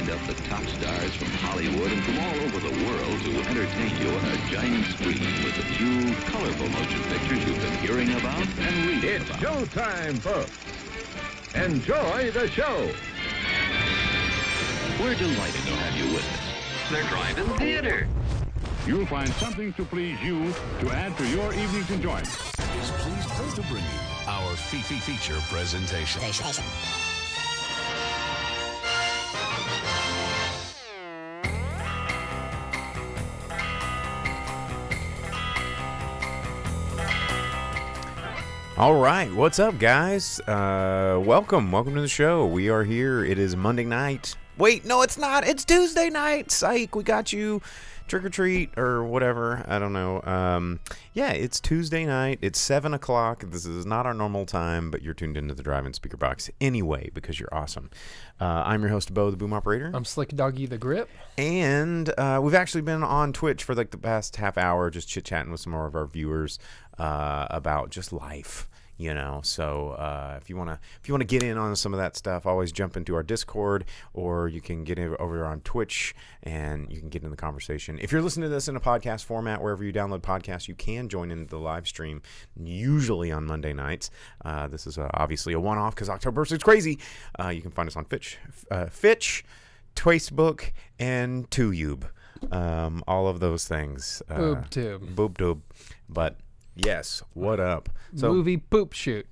lined up the top stars from Hollywood and from all over the world to entertain you on a giant screen with the few colorful motion pictures you've been hearing about and reading It's about. showtime, folks. Enjoy the show. We're delighted to have you with us. They're driving theater. You'll find something to please you to add to your evening's enjoyment. Is pleased to bring you our feature presentation. All right, what's up, guys? Welcome to the show. We are here. It is Monday night. Wait, no, it's not. It's Tuesday night. Psych, we got you. Trick or treat or whatever. I don't know. Yeah, it's Tuesday night. It's 7 o'clock. This is not our normal time, but you're tuned into the Drive-In Speaker Box anyway because you're awesome. I'm your host, Bo, the Boom Operator. I'm Slick Doggy the Grip. And we've actually been on Twitch for like the past half hour just chit-chatting with some more of our viewers about just life. You know, so if you wanna get in on some of that stuff, always jump into our Discord, or you can get over on Twitch and you can get in the conversation. If you're listening to this in a podcast format, wherever you download podcasts, you can join into the live stream, usually on Monday nights. This is obviously a one-off because October's is crazy. You can find us on Fitch, Facebook, and Tuyube. All of those things. BoobTube. But yes, what up? So, Movie Poop Shoot.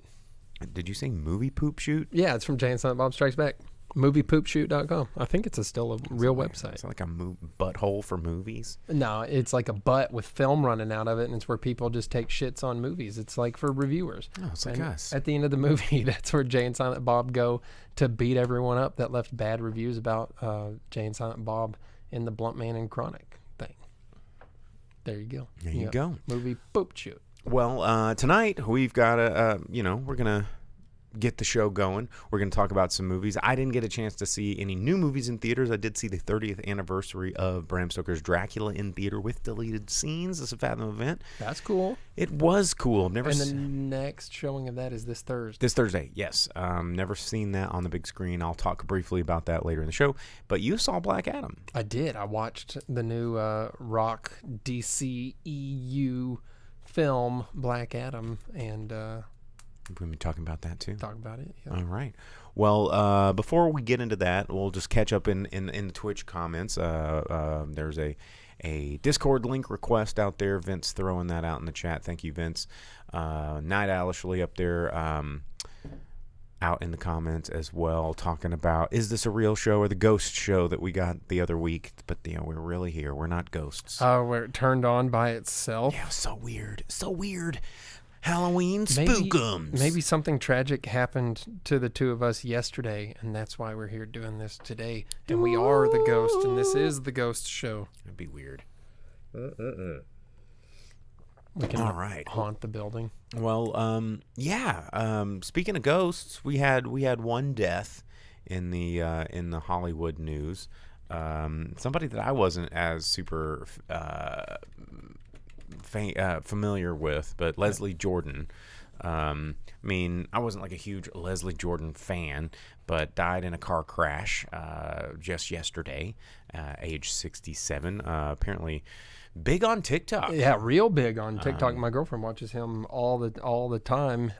Did you say movie poop shoot? Yeah, it's from Jay and Silent Bob Strikes Back. Moviepoopshoot.com. I think it's still a real website. It's like a butthole for movies. No, it's like a butt with film running out of it, and it's where people just take shits on movies. It's like for reviewers. Oh, it's like us. At the end of the movie, that's where Jay and Silent Bob go to beat everyone up that left bad reviews about Jay and Silent Bob in the Blunt Man and Chronic thing. There you go. There you go. Movie Poop Shoot. Well, tonight we've got we're going to get the show going. We're going to talk about some movies. I didn't get a chance to see any new movies in theaters. I did see the 30th anniversary of Bram Stoker's Dracula in theater with deleted scenes. It's a Fathom event. That's cool. It was cool. The next showing of that is this Thursday. This Thursday, yes. Never seen that on the big screen. I'll talk briefly about that later in the show. But you saw Black Adam. I did. I watched the new Rock DCEU film Black Adam, and we've been talking about that too. Talk about it. Yeah. All right. Well, before we get into that, we'll just catch up in the Twitch comments. There's a Discord link request out there. Vince throwing that out in the chat. Thank you, Vince. Night Owlishly up there out in the comments as well, talking about, is this a real show or the ghost show that we got the other week? But we're really here. We're not ghosts. Where it turned on by itself. Yeah, so weird. So weird. Halloween spookums. Maybe something tragic happened to the two of us yesterday, and that's why we're here doing this today. And we are the ghost, and this is the ghost show. That'd be weird. We can all right. Haunt the building. Well, yeah. Speaking of ghosts, we had one death in the Hollywood news. Somebody that I wasn't as super familiar with, but Leslie Jordan. I mean, I wasn't like a huge Leslie Jordan fan, but died in a car crash just yesterday, age 67. Apparently big on TikTok. Yeah, real big on TikTok. My girlfriend watches him all the time,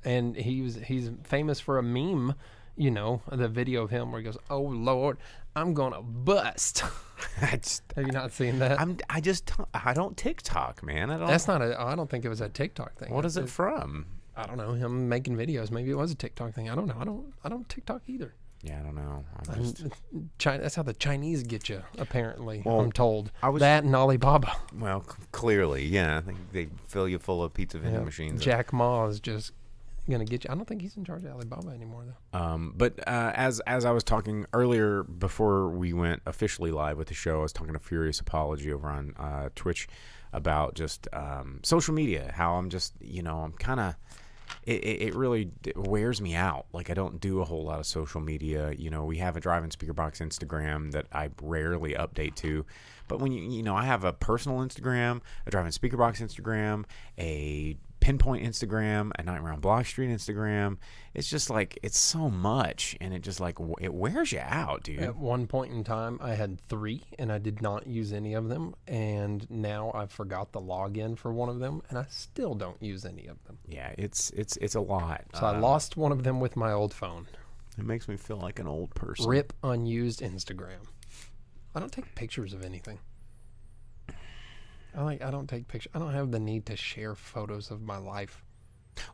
and he's famous for a meme. You know, the video of him where he goes, "Oh Lord, I'm gonna bust." Have you not seen that? I don't TikTok, man. I don't think it was a TikTok thing. What is it from? I don't know. Him making videos. Maybe it was a TikTok thing. I don't know. I don't TikTok either. Yeah, I don't know. That's how the Chinese get you, apparently. Well, I'm told. That and Alibaba. Well, clearly, yeah. I think they fill you full of pizza vending machines. Jack Ma is just gonna get you. I don't think he's in charge of Alibaba anymore, though. But as I was talking earlier, before we went officially live with the show, I was talking to Furious Apology over on Twitch about just social media. How I'm just, I'm kind of. It really wears me out. Like, I don't do a whole lot of social media. We have a Drive-In Speaker Box Instagram that I rarely update to. But when I have a personal Instagram, a Drive-In Speaker Box Instagram, a Pinpoint Instagram, A Nightmare on Block Street Instagram. It's just like, it's so much, and it just like it wears you out, dude. At one point in time, I had 3, and I did not use any of them. And now I forgot the login for one of them, and I still don't use any of them. Yeah, it's a lot. So I lost one of them with my old phone. It makes me feel like an old person. Rip unused Instagram. I don't take pictures of anything. I don't take pictures. I don't have the need to share photos of my life.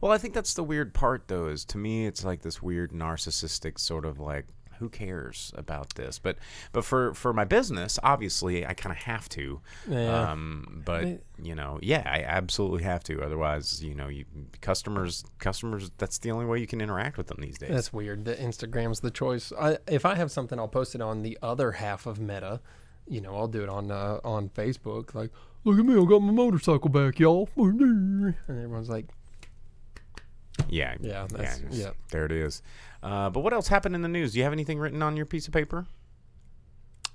Well, I think that's the weird part, though, is to me it's like this weird narcissistic sort of like, who cares about this? But for my business, obviously, I kind of have to. Yeah. But you know, yeah, I absolutely have to. Otherwise, you know, customers. That's the only way you can interact with them these days. That's weird. The Instagram's the choice. If I have something, I'll post it on the other half of Meta. You know, I'll do it on Facebook. Like, look at me, I got my motorcycle back, y'all. And everyone's like, Yeah. There it is. But what else happened in the news? Do you have anything written on your piece of paper?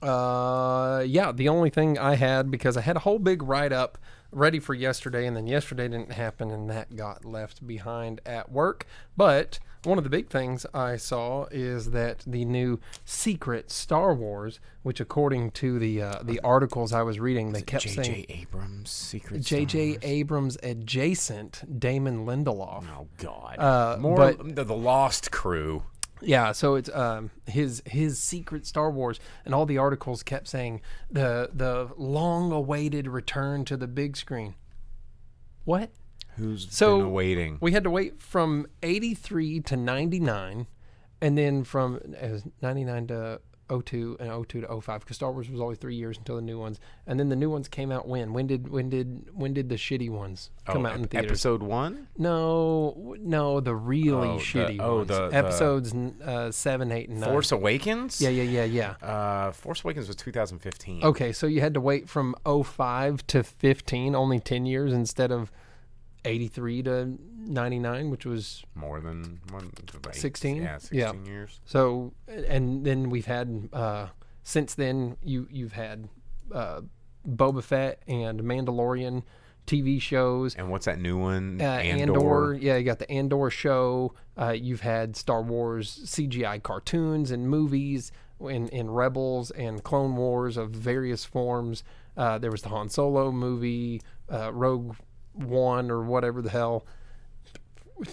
yeah, the only thing I had, because I had a whole big write-up ready for yesterday, and then yesterday didn't happen, and that got left behind at work. But one of the big things I saw is that the new secret Star Wars, which according to the articles I was reading, they kept saying J.J. Abrams' secret J.J. Abrams adjacent Damon Lindelof. Oh God! More the Lost Crew. Yeah, so it's his secret Star Wars, and all the articles kept saying the long-awaited return to the big screen. What? Who's been waiting? We had to wait from 83 to 99, and then from 99 to 02 and 02 to 05, because Star Wars was always 3 years until the new ones, and then the new ones came out when? When did the shitty ones come out in theaters? Episode 1? No, the really shitty ones. Episodes 7, 8, and 9. Force Awakens? Yeah. Force Awakens was 2015. Okay, so you had to wait from 05 to 15, only 10 years instead of 83 to 99, which was more than 16. Yeah, 16 years. So, and then we've had since then you've had Boba Fett and Mandalorian TV shows. And what's that new one? Andor. Yeah, you got the Andor show. You've had Star Wars CGI cartoons and movies in Rebels and Clone Wars of various forms. There was the Han Solo movie, Rogue One, or whatever the hell.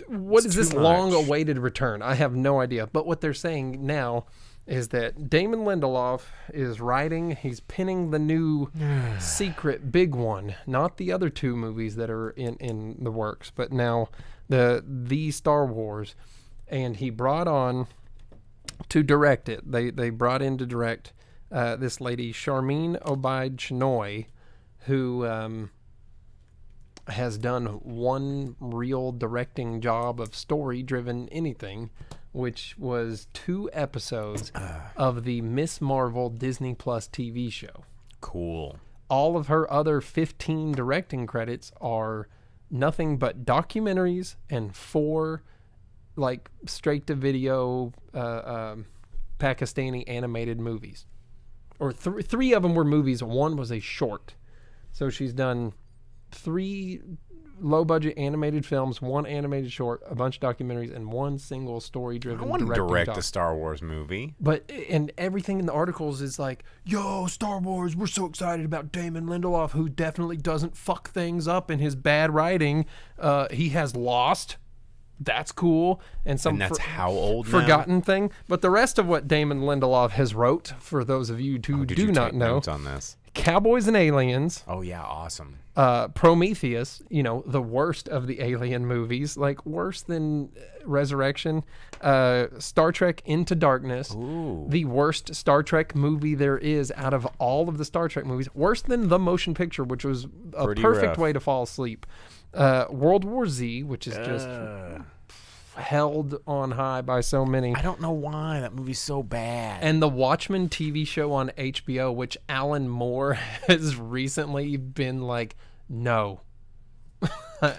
What is this long-awaited return? I have no idea. But what they're saying now is that Damon Lindelof is writing. He's pinning the new secret big one, not the other 2 movies that are in the works, but now the Star Wars. And he brought on to direct it. They brought in to direct this lady, Sharmeen Obaid-Chinoy, who has done one real directing job of story-driven anything, which was 2 episodes of the Miss Marvel Disney Plus TV show. Cool. All of her other 15 directing credits are nothing but documentaries and 4 like straight-to-video Pakistani animated movies. Or 3 of them were movies. 1 was a short. So she's done 3 low-budget animated films, 1 animated short, a bunch of documentaries, and 1 single story-driven I want to direct job. a Star Wars movie. But and everything in the articles is like, yo, Star Wars, we're so excited about Damon Lindelof, who definitely doesn't fuck things up in his bad writing. He has Lost. That's cool. And that's how old now? Forgotten thing. But the rest of what Damon Lindelof has wrote, for those of you who do not know, notes on this? Cowboys and Aliens. Oh yeah, awesome. Prometheus, the worst of the Alien movies, like worse than Resurrection. Star Trek Into Darkness, the worst Star Trek movie there is out of all of the Star Trek movies. Worse than The Motion Picture, which was a Pretty perfect rough. way to fall asleep. World War Z, which is just held on high by so many. I don't know why that movie's so bad. And the Watchmen TV show on HBO, which Alan Moore has recently been like, no.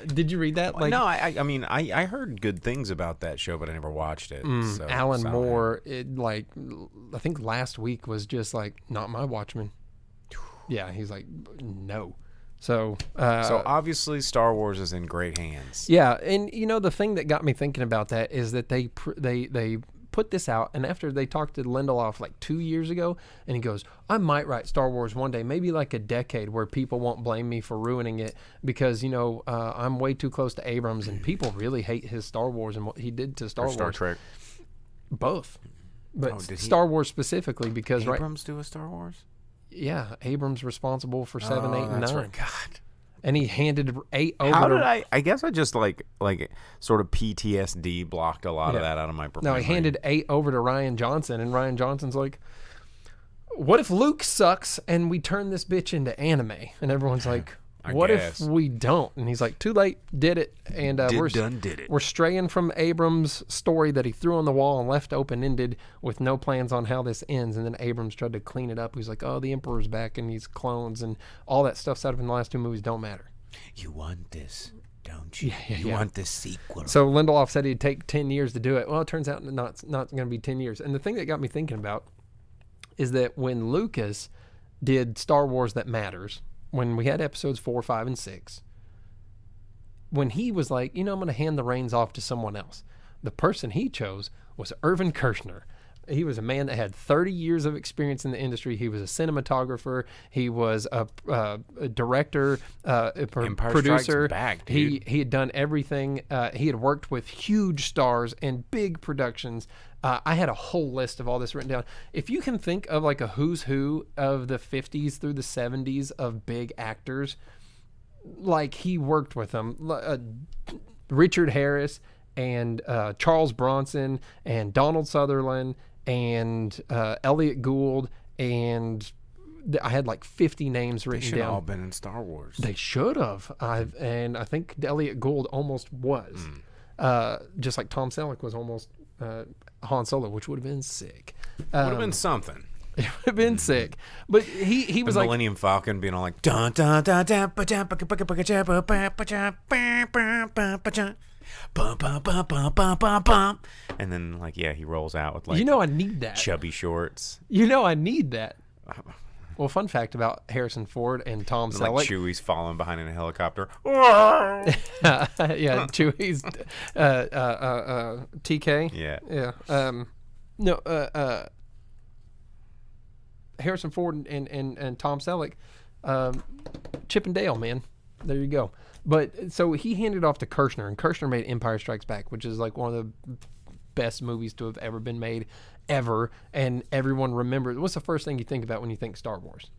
Did you read that? Like, no, I mean, I heard good things about that show, but I never watched it. So, Alan Moore, I think last week was just like, not my Watchmen. Yeah, he's like, no. So, So obviously, Star Wars is in great hands. yeah, and the thing that got me thinking about that is that they put this out, and after they talked to Lindelof like 2 years ago, and he goes, I might write Star Wars one day, maybe like a decade, where people won't blame me for ruining it because I'm way too close to Abrams, and people really hate his Star Wars and what he did to Star Or Wars. Star Trek. Both, but did he- Star Wars specifically because Abrams do a Star Wars? yeah, Abrams responsible for 7, 8, and 9, right. God. and he handed 8 over. How to, did I guess I just like sort of PTSD blocked a lot of that out of my No, he handed 8 over to Rian Johnson, and Rian Johnson's like, what if Luke sucks and we turn this bitch into anime? And everyone's like, what guess. if we don't? And he's like, too late, did it. And did it. we're straying from Abrams' story that he threw on the wall and left open-ended with no plans on how this ends. And then Abrams tried to clean it up. He's like, oh, the Emperor's back and these clones and all that stuff's out of in the last 2 movies don't matter. You want this, don't you? Yeah, you yeah. want this sequel. So Lindelof said he'd take 10 years to do it. Well, it turns out not going to be 10 years. And the thing that got me thinking about is that when Lucas did Star Wars That Matters, when we had episodes 4, 5, and 6, when he was like, I'm going to hand the reins off to someone else, the person he chose was Irvin Kershner. He was a man that had 30 years of experience in the industry. He was a cinematographer. He was a director, Empire producer. Strikes Back, dude. He had done everything. He had worked with huge stars and big productions. I had a whole list of all this written down. If you can think of like a who's who of the 50s through the 70s of big actors, like he worked with them. Richard Harris and Charles Bronson and Donald Sutherland and Elliot Gould, and I had like 50 names They written should have down. all been in Star Wars. They should have. And I think Elliot Gould almost was. Just like Tom Selleck was almost Han Solo, which would have been sick. Would have been something. It would have been sick. But he was The like, Millennium Falcon being all like dun dun dun dun ba ja ba ba ba ba ja ba ba ba ja ba ba ba ba ja bum bum bum bum bum bum bum, and then like he rolls out with like I need that. chubby shorts. I need that. Well, fun fact about Harrison Ford and Tom And, like Selleck. Chewie's falling behind in a helicopter. Yeah, Chewie's TK. Yeah. No, Harrison Ford and Tom Selleck, Chip and Dale, man. There you go. But so he handed off to Kershner, and Kershner made Empire Strikes Back, which is like one of the best movies to have ever been made, ever. And everyone remembers. What's the first thing you think about when you think Star Wars?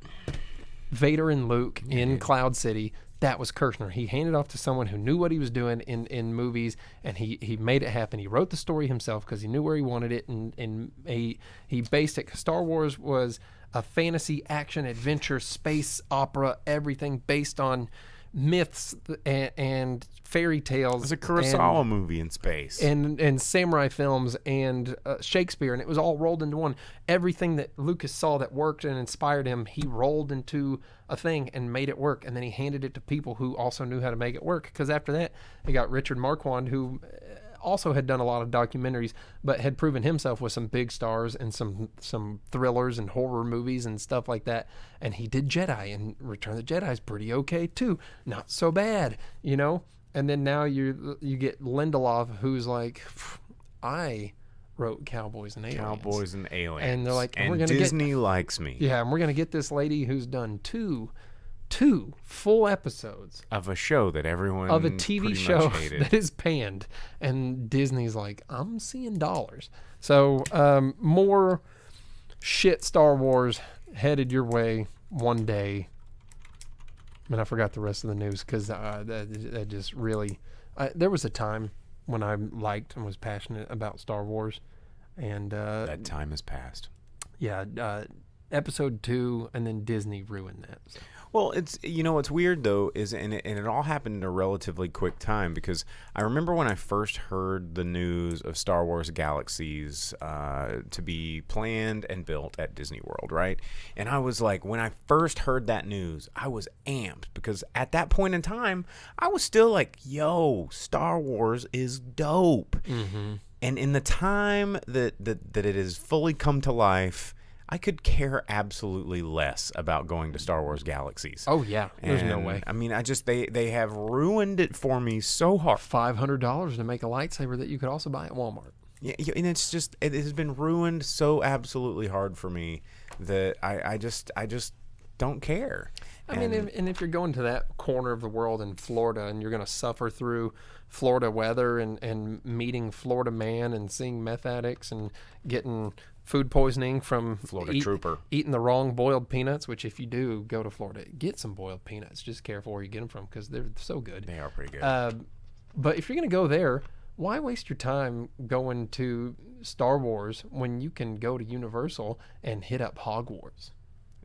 Vader and Luke in Cloud City. That was Kershner. He handed off to someone who knew what he was doing in movies, and he made it happen. He wrote the story himself because he knew where he wanted it, and he based it. Star Wars was a fantasy, action, adventure, space opera, everything based on myths and fairy tales. It's a Kurosawa movie in space. And samurai films and Shakespeare, and it was all rolled into one. Everything that Lucas saw that worked and inspired him, he rolled into a thing and made it work, and then he handed it to people who also knew how to make it work. Because after that, he got Richard Marquand, who also had done a lot of documentaries, but had proven himself with some big stars and some thrillers and horror movies and stuff like that. And he did Jedi, and Return of the Jedi is pretty okay too, not so bad, And then now you get Lindelof, who's like, I wrote Cowboys and Aliens. And they're like, and we're gonna Disney likes me. Yeah, and we're gonna get this lady who's done two full episodes Of a show that everyone of a TV pretty show much hated. that is panned, and Disney's like, I'm seeing dollars. So more shit Star Wars headed your way one day. And I forgot the rest of the news because that just really. There was a time when I liked and was passionate about Star Wars, and That time has passed. yeah, episode 2, and then Disney ruined that. So. Well, it's what's weird though is and it all happened in a relatively quick time, because I remember when I first heard the news of Star Wars Galaxies to be planned and built at Disney World, right? And I was like, when I first heard that news, I was amped, because at that point in time, I was still like, yo, Star Wars is dope. Mm-hmm. And in the time that it has fully come to life, I could care absolutely less about going to Star Wars Galaxies. Oh yeah, there's no And, way. I mean, they have ruined it for me so hard. $500 to make a lightsaber that you could also buy at Walmart. Yeah, and it's just it has been ruined so absolutely hard for me that I just don't care. I mean, if you're going to that corner of the world in Florida and you're going to suffer through Florida weather and meeting Florida man and seeing meth addicts and getting food poisoning from Florida trooper eating the wrong boiled peanuts, which if you do go to Florida, get some boiled peanuts. Just careful where you get them from because they're so good. they are pretty good. But if you're going to go there, why waste your time going to Star Wars when you can go to Universal and hit up Hogwarts?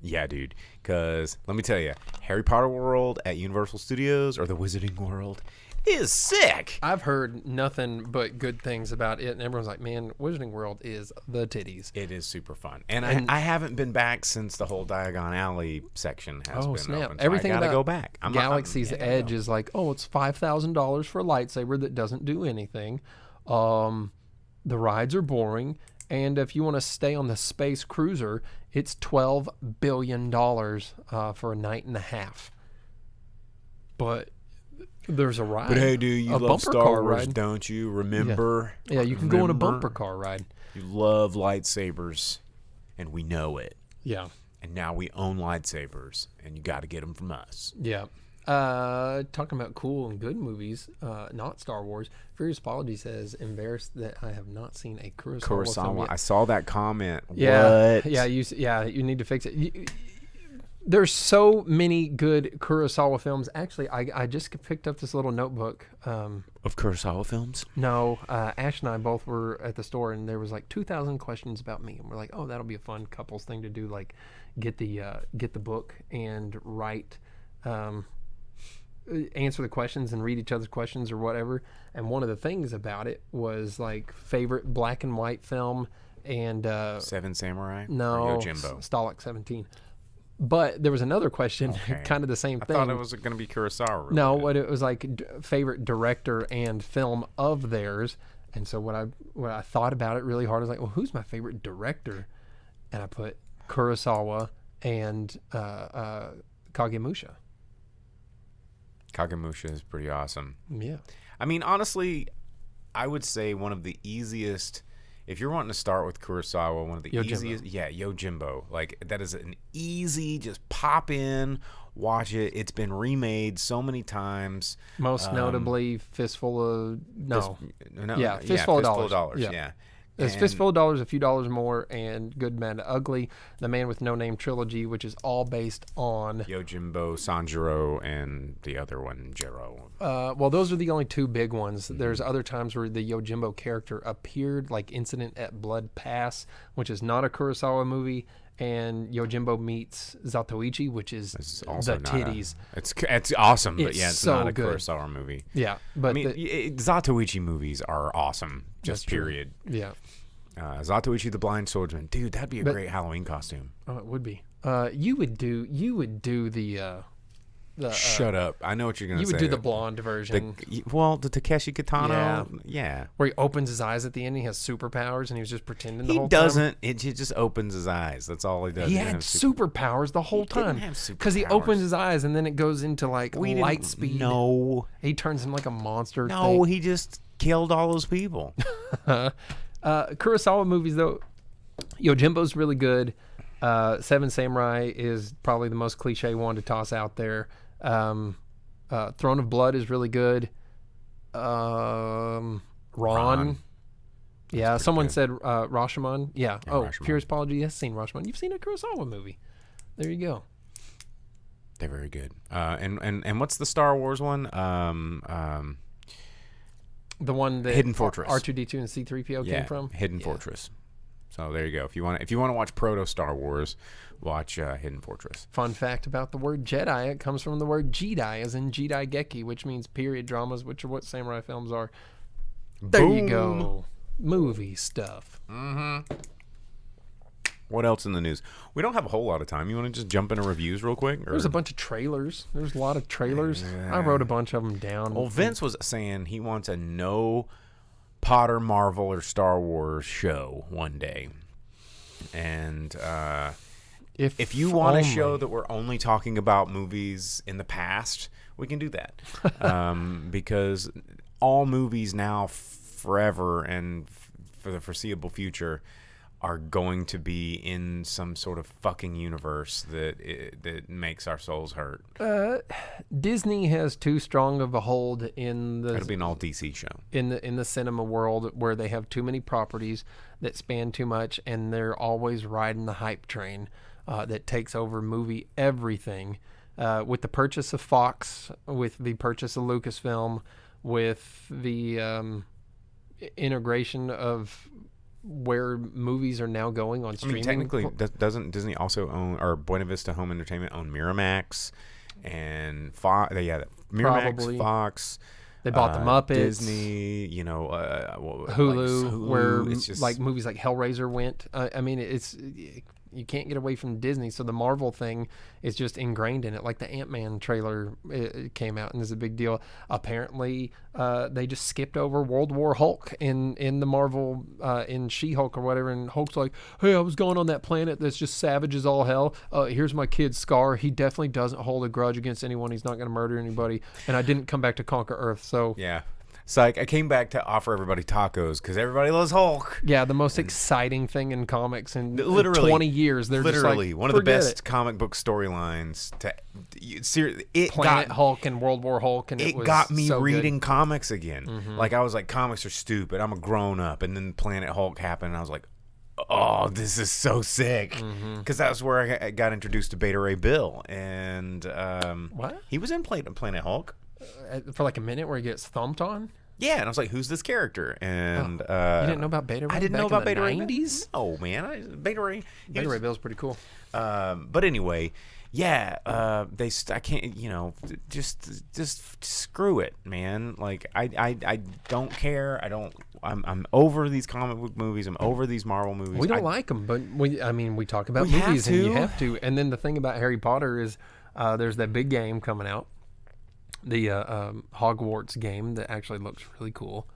Yeah, dude. Because let me tell you, Harry Potter World at Universal Studios or the Wizarding World is sick. I've heard nothing but good things about it, and everyone's like, man, Wizarding World is the titties. It is super fun. And I haven't been back since the whole Diagon Alley section has been snap. open. So Everything I gotta about go back. Galaxy's Edge is like, oh, it's $5,000 for a lightsaber that doesn't do anything. The rides are boring. And if you want to stay on the space cruiser, it's $12 billion for a night and a half. But there's a ride. But hey, dude, you a love bumper Star car Wars, ride. don't you? Remember? Yeah, you can go on a Remember? bumper car ride. You love lightsabers, and we know it. Yeah. And now we own lightsabers, and you got to get them from us. Yeah. Talking about cool and good movies, not Star Wars. Furious Apology says, embarrassed that I have not seen a Kurosawa film yet. I saw that comment. Yeah, What? yeah, you need to fix it. There's so many good Kurosawa films. Actually, I just picked up this little notebook. Of Kurosawa films? No, Ash and I both were at the store, and there was like 2,000 questions about me, and we're like, oh, that'll be a fun couples thing to do. Like, get the book and write. Answer the questions and read each other's questions or whatever. And one of the things about it was like favorite black and white film and Seven Samurai? no, Or Yojimbo? Stalag 17. But there was another question, Okay. kind of the same I thing. thought it was going to be Kurosawa. No, related. what it was like favorite director and film of theirs. And so when I thought about it really hard, I was like, well, who's my favorite director? And I put Kurosawa and Kagemusha. Kagemusha is pretty awesome. Yeah. I mean, honestly, I would say one of the easiest. If you're wanting to start with Kurosawa, one of the Yojimbo. easiest, Yojimbo. Like that is an easy, just pop in, watch it. It's been remade so many times. Most notably, Fistful of Fistful of Dollars. Yeah. Yeah. There's And- Fistful of Dollars, A Few Dollars More, and Good, Bad, Ugly, The Man with No Name trilogy, which is all based on. Yojimbo, Sanjuro, and the other one, Jiro. Well, those are the only two big ones. There's other times where the Yojimbo character appeared, like Incident at Blood Pass, which is not a Kurosawa movie, and Yojimbo meets Zatoichi, which is It's also the not titties. It's awesome, but It's yeah, it's so not a good. Kurosawa movie. Yeah, but I mean, Zatoichi movies are awesome. That's Just true. period. yeah. Zatoichi the Blind Swordsman, dude, that'd be a great Halloween costume. Oh, it would be. You would do the Shut up! I know what you're gonna you say. would do the blonde version. The Takeshi Kitano. Yeah. where he opens his eyes at the end. He has superpowers, and he was just pretending the He whole doesn't. He just opens his eyes. That's all he does. time. He doesn't had have super- superpowers the whole didn't time have because he superpowers. opens his eyes, and then it goes into like We light didn't- speed. No, He turns him like a monster. no, thing. he just killed all those people. Kurosawa movies though, Yojimbo's really good. Seven Samurai is probably the most cliche one to toss out there. Throne of Blood is really good. Ron. Yeah, someone good. said Rashomon. Yeah. Oh, Rashomon. Furious Apology has seen Rashomon. You've seen a Kurosawa movie. There you go. They're very good. And what's the Star Wars one? The one that Hidden Fortress. R2D2 and C3PO came from. Hidden Fortress. So there you go. If you want to watch proto Star Wars, watch Hidden Fortress. Fun fact about the word Jedi, it comes from the word Jedi, as in Jedi Geki, which means period dramas, which are what samurai films are. There you go. Movie stuff. What else in the news? We don't have a whole lot of time. You want to just jump into reviews real quick? Or? There's a bunch of trailers. There's a lot of trailers. I wrote a bunch of them down. Well, Vince was saying he wants a no Potter, Marvel, or Star Wars show one day. And if you want to show that we're only talking about movies in the past, we can do that. Because all movies now, forever and for the foreseeable future, are going to be in some sort of fucking universe that makes our souls hurt. Disney has too strong of a hold in the. It'll be an all DC show in the cinema world, where they have too many properties that span too much, and they're always riding the hype train that takes over movie everything. With the purchase of Fox, with the purchase of Lucasfilm, with the integration of where movies are now going on streaming. Technically, doesn't Disney also own, or Buena Vista Home Entertainment own Miramax and Fox? Yeah, Miramax, Probably. Fox. They bought the Muppets, Disney, Hulu, where it's just, like movies like Hellraiser went. I mean, you can't get away from Disney. So the Marvel thing is just ingrained in it. Like the Ant-Man trailer it came out and is a big deal. Apparently, they just skipped over World War Hulk in the Marvel, in She-Hulk or whatever. And Hulk's like, hey, I was going on that planet that's just savage as all hell. Here's my kid Scar. He definitely doesn't hold a grudge against anyone. He's not going to murder anybody. And I didn't come back to conquer Earth. So yeah. Psych, I came back to offer everybody tacos because everybody loves Hulk. yeah, the most exciting thing in comics in Literally, 20 years. They're literally just like, one of the "Forget best it." comic book storylines. It Planet got Hulk and World War Hulk, and it was got me so reading good. comics again. Like I was like, comics are stupid. I'm a grown up, and then Planet Hulk happened, and I was like, oh, this is so sick. Because that was where I got introduced to Beta Ray Bill, and What? he was in Planet Hulk. For like a minute where he gets thumped on. Yeah, and I was like, "Who's this character?" And You didn't know about Beta Ray? I didn't back know in about the Beta Ray. 90s? Oh man, Beta Ray. Beta Ray Bill's pretty cool. But anyway, yeah, I can't, just screw it, man. Like I don't care. I'm over these comic book movies. I'm over these Marvel movies. We don't like them, but we talk about We have movies, and you to. have to. And then the thing about Harry Potter is, there's that big game coming out, the Hogwarts game that actually looks really cool.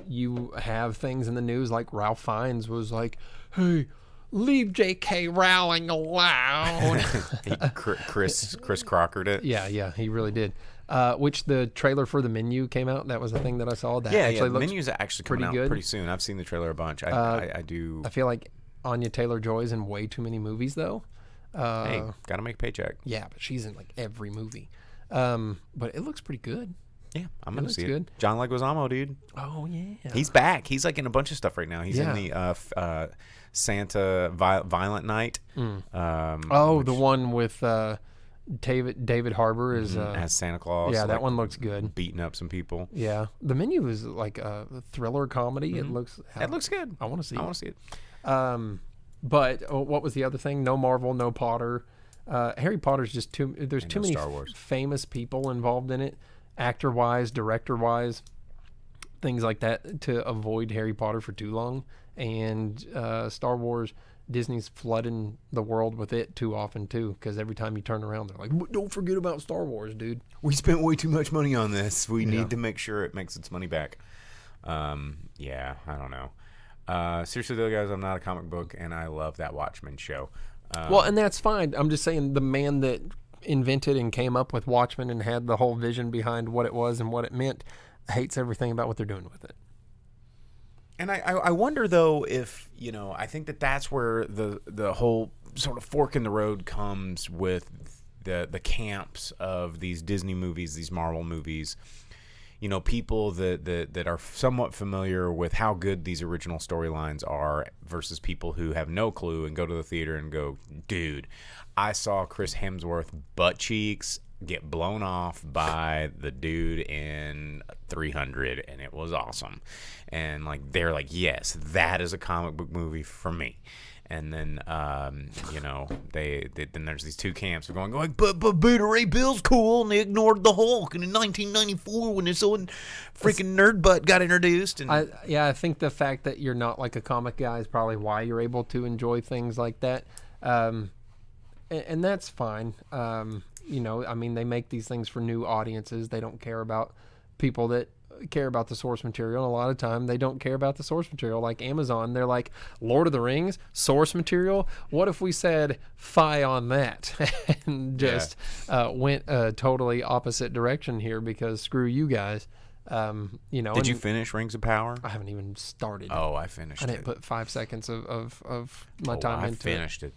You have things in the news like Ralph Fiennes was like, "Hey, leave J.K. Rowling alone." Chris Crockered it. Yeah, he really did. Which the trailer for The Menu came out. That was the thing that I saw. That Yeah, actually the looks menu's actually pretty coming out good. pretty soon. I've seen the trailer a bunch. I do. I feel like Anya Taylor-Joy's in way too many movies, though. Hey, gotta make a paycheck. Yeah, but she's in like every movie. But it looks pretty good. Yeah, I'm gonna looks see good. it. John Leguizamo, dude. Oh yeah, He's back. He's like in a bunch of stuff right now. He's Yeah. in the Santa Violent Night. the one with David Harbour is. as Santa Claus. Yeah, that like, one looks good. beating up some people. Yeah, The Menu is like a thriller comedy. It looks. It looks good. I want to see. I it. want to see it. But what was the other thing? No Marvel, no Potter. Harry Potter's just too. There's And too no many Star Wars. famous people involved in it, actor-wise, director-wise, things like that, to avoid Harry Potter for too long. And Star Wars, Disney's flooding the world with it too often too. Because every time you turn around, they're like, "But don't forget about Star Wars, dude." We spent way too much money on this. We need to make sure it makes its money back. Yeah, I don't know. Seriously though, guys, I'm not a comic book, and I love that Watchmen show. Well, and that's fine. I'm just saying the man that invented and came up with Watchmen and had the whole vision behind what it was and what it meant hates everything about what they're doing with it. And I wonder though if I think that's where the whole sort of fork in the road comes with the camps of these Disney movies, these Marvel movies. People that are somewhat familiar with how good these original storylines are versus people who have no clue and go to the theater and go, dude, I saw Chris Hemsworth butt cheeks get blown off by the dude in 300 and it was awesome. And like they're like, yes, that is a comic book movie for me. And then, they then there's these two camps of going, but Beta Ray Bill's cool, and they ignored the Hulk. And in 1994, when this old freaking nerd butt got introduced, and I think the fact that you're not like a comic guy is probably why you're able to enjoy things like that, and that's fine. They make these things for new audiences. They don't care about people that care about the source material. And a lot of time they don't care about the source material. Like Amazon, they're like, Lord of the Rings, source material? What if we said fi on that and just went a totally opposite direction here because screw you guys. You know, Did you finish Rings of Power? I haven't even started. Oh, I finished it. I didn't put 5 seconds of my time I into finished it.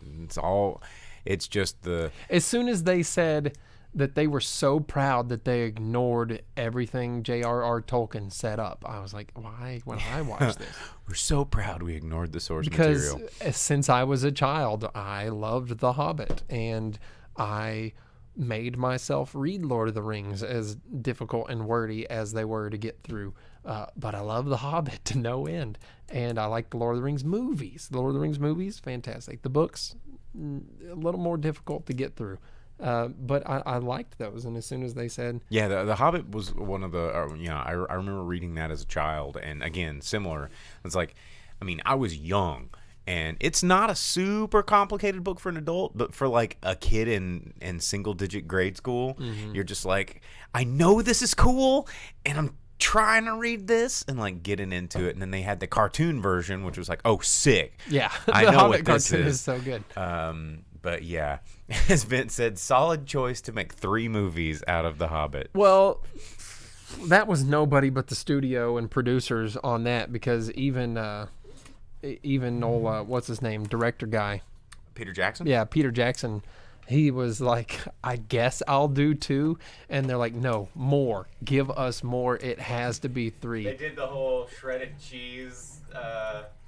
It's just the... As soon as they said that they were so proud that they ignored everything J.R.R. Tolkien set up, I was like, why would I watch this? We're so proud we ignored the source Because material. since I was a child, I loved The Hobbit, and I made myself read Lord of the Rings, as difficult and wordy as they were to get through. But I love The Hobbit to no end, and I like the Lord of the Rings movies. The Lord of the Rings movies, fantastic. The books, a little more difficult to get through. But I liked those, and as soon as they said... Yeah, the Hobbit was one of the... I remember reading that as a child, and again, similar. It's like, I mean, I was young, and it's not a super complicated book for an adult, but for like a kid in single-digit grade school, you're just like, I know this is cool, and I'm trying to read this and like getting into it. And then they had the cartoon version, which was like, oh, sick. Yeah, I the know Hobbit what this cartoon is. is so good. But yeah, as Vince said, solid choice to make 3 movies out of The Hobbit. Well, that was nobody but the studio and producers on that, because even old, what's his name, director guy, Peter Jackson? yeah, Peter Jackson, he was like, I guess I'll do 2, and they're like, no, more, give us more, it has to be 3. They did the whole shredded cheese,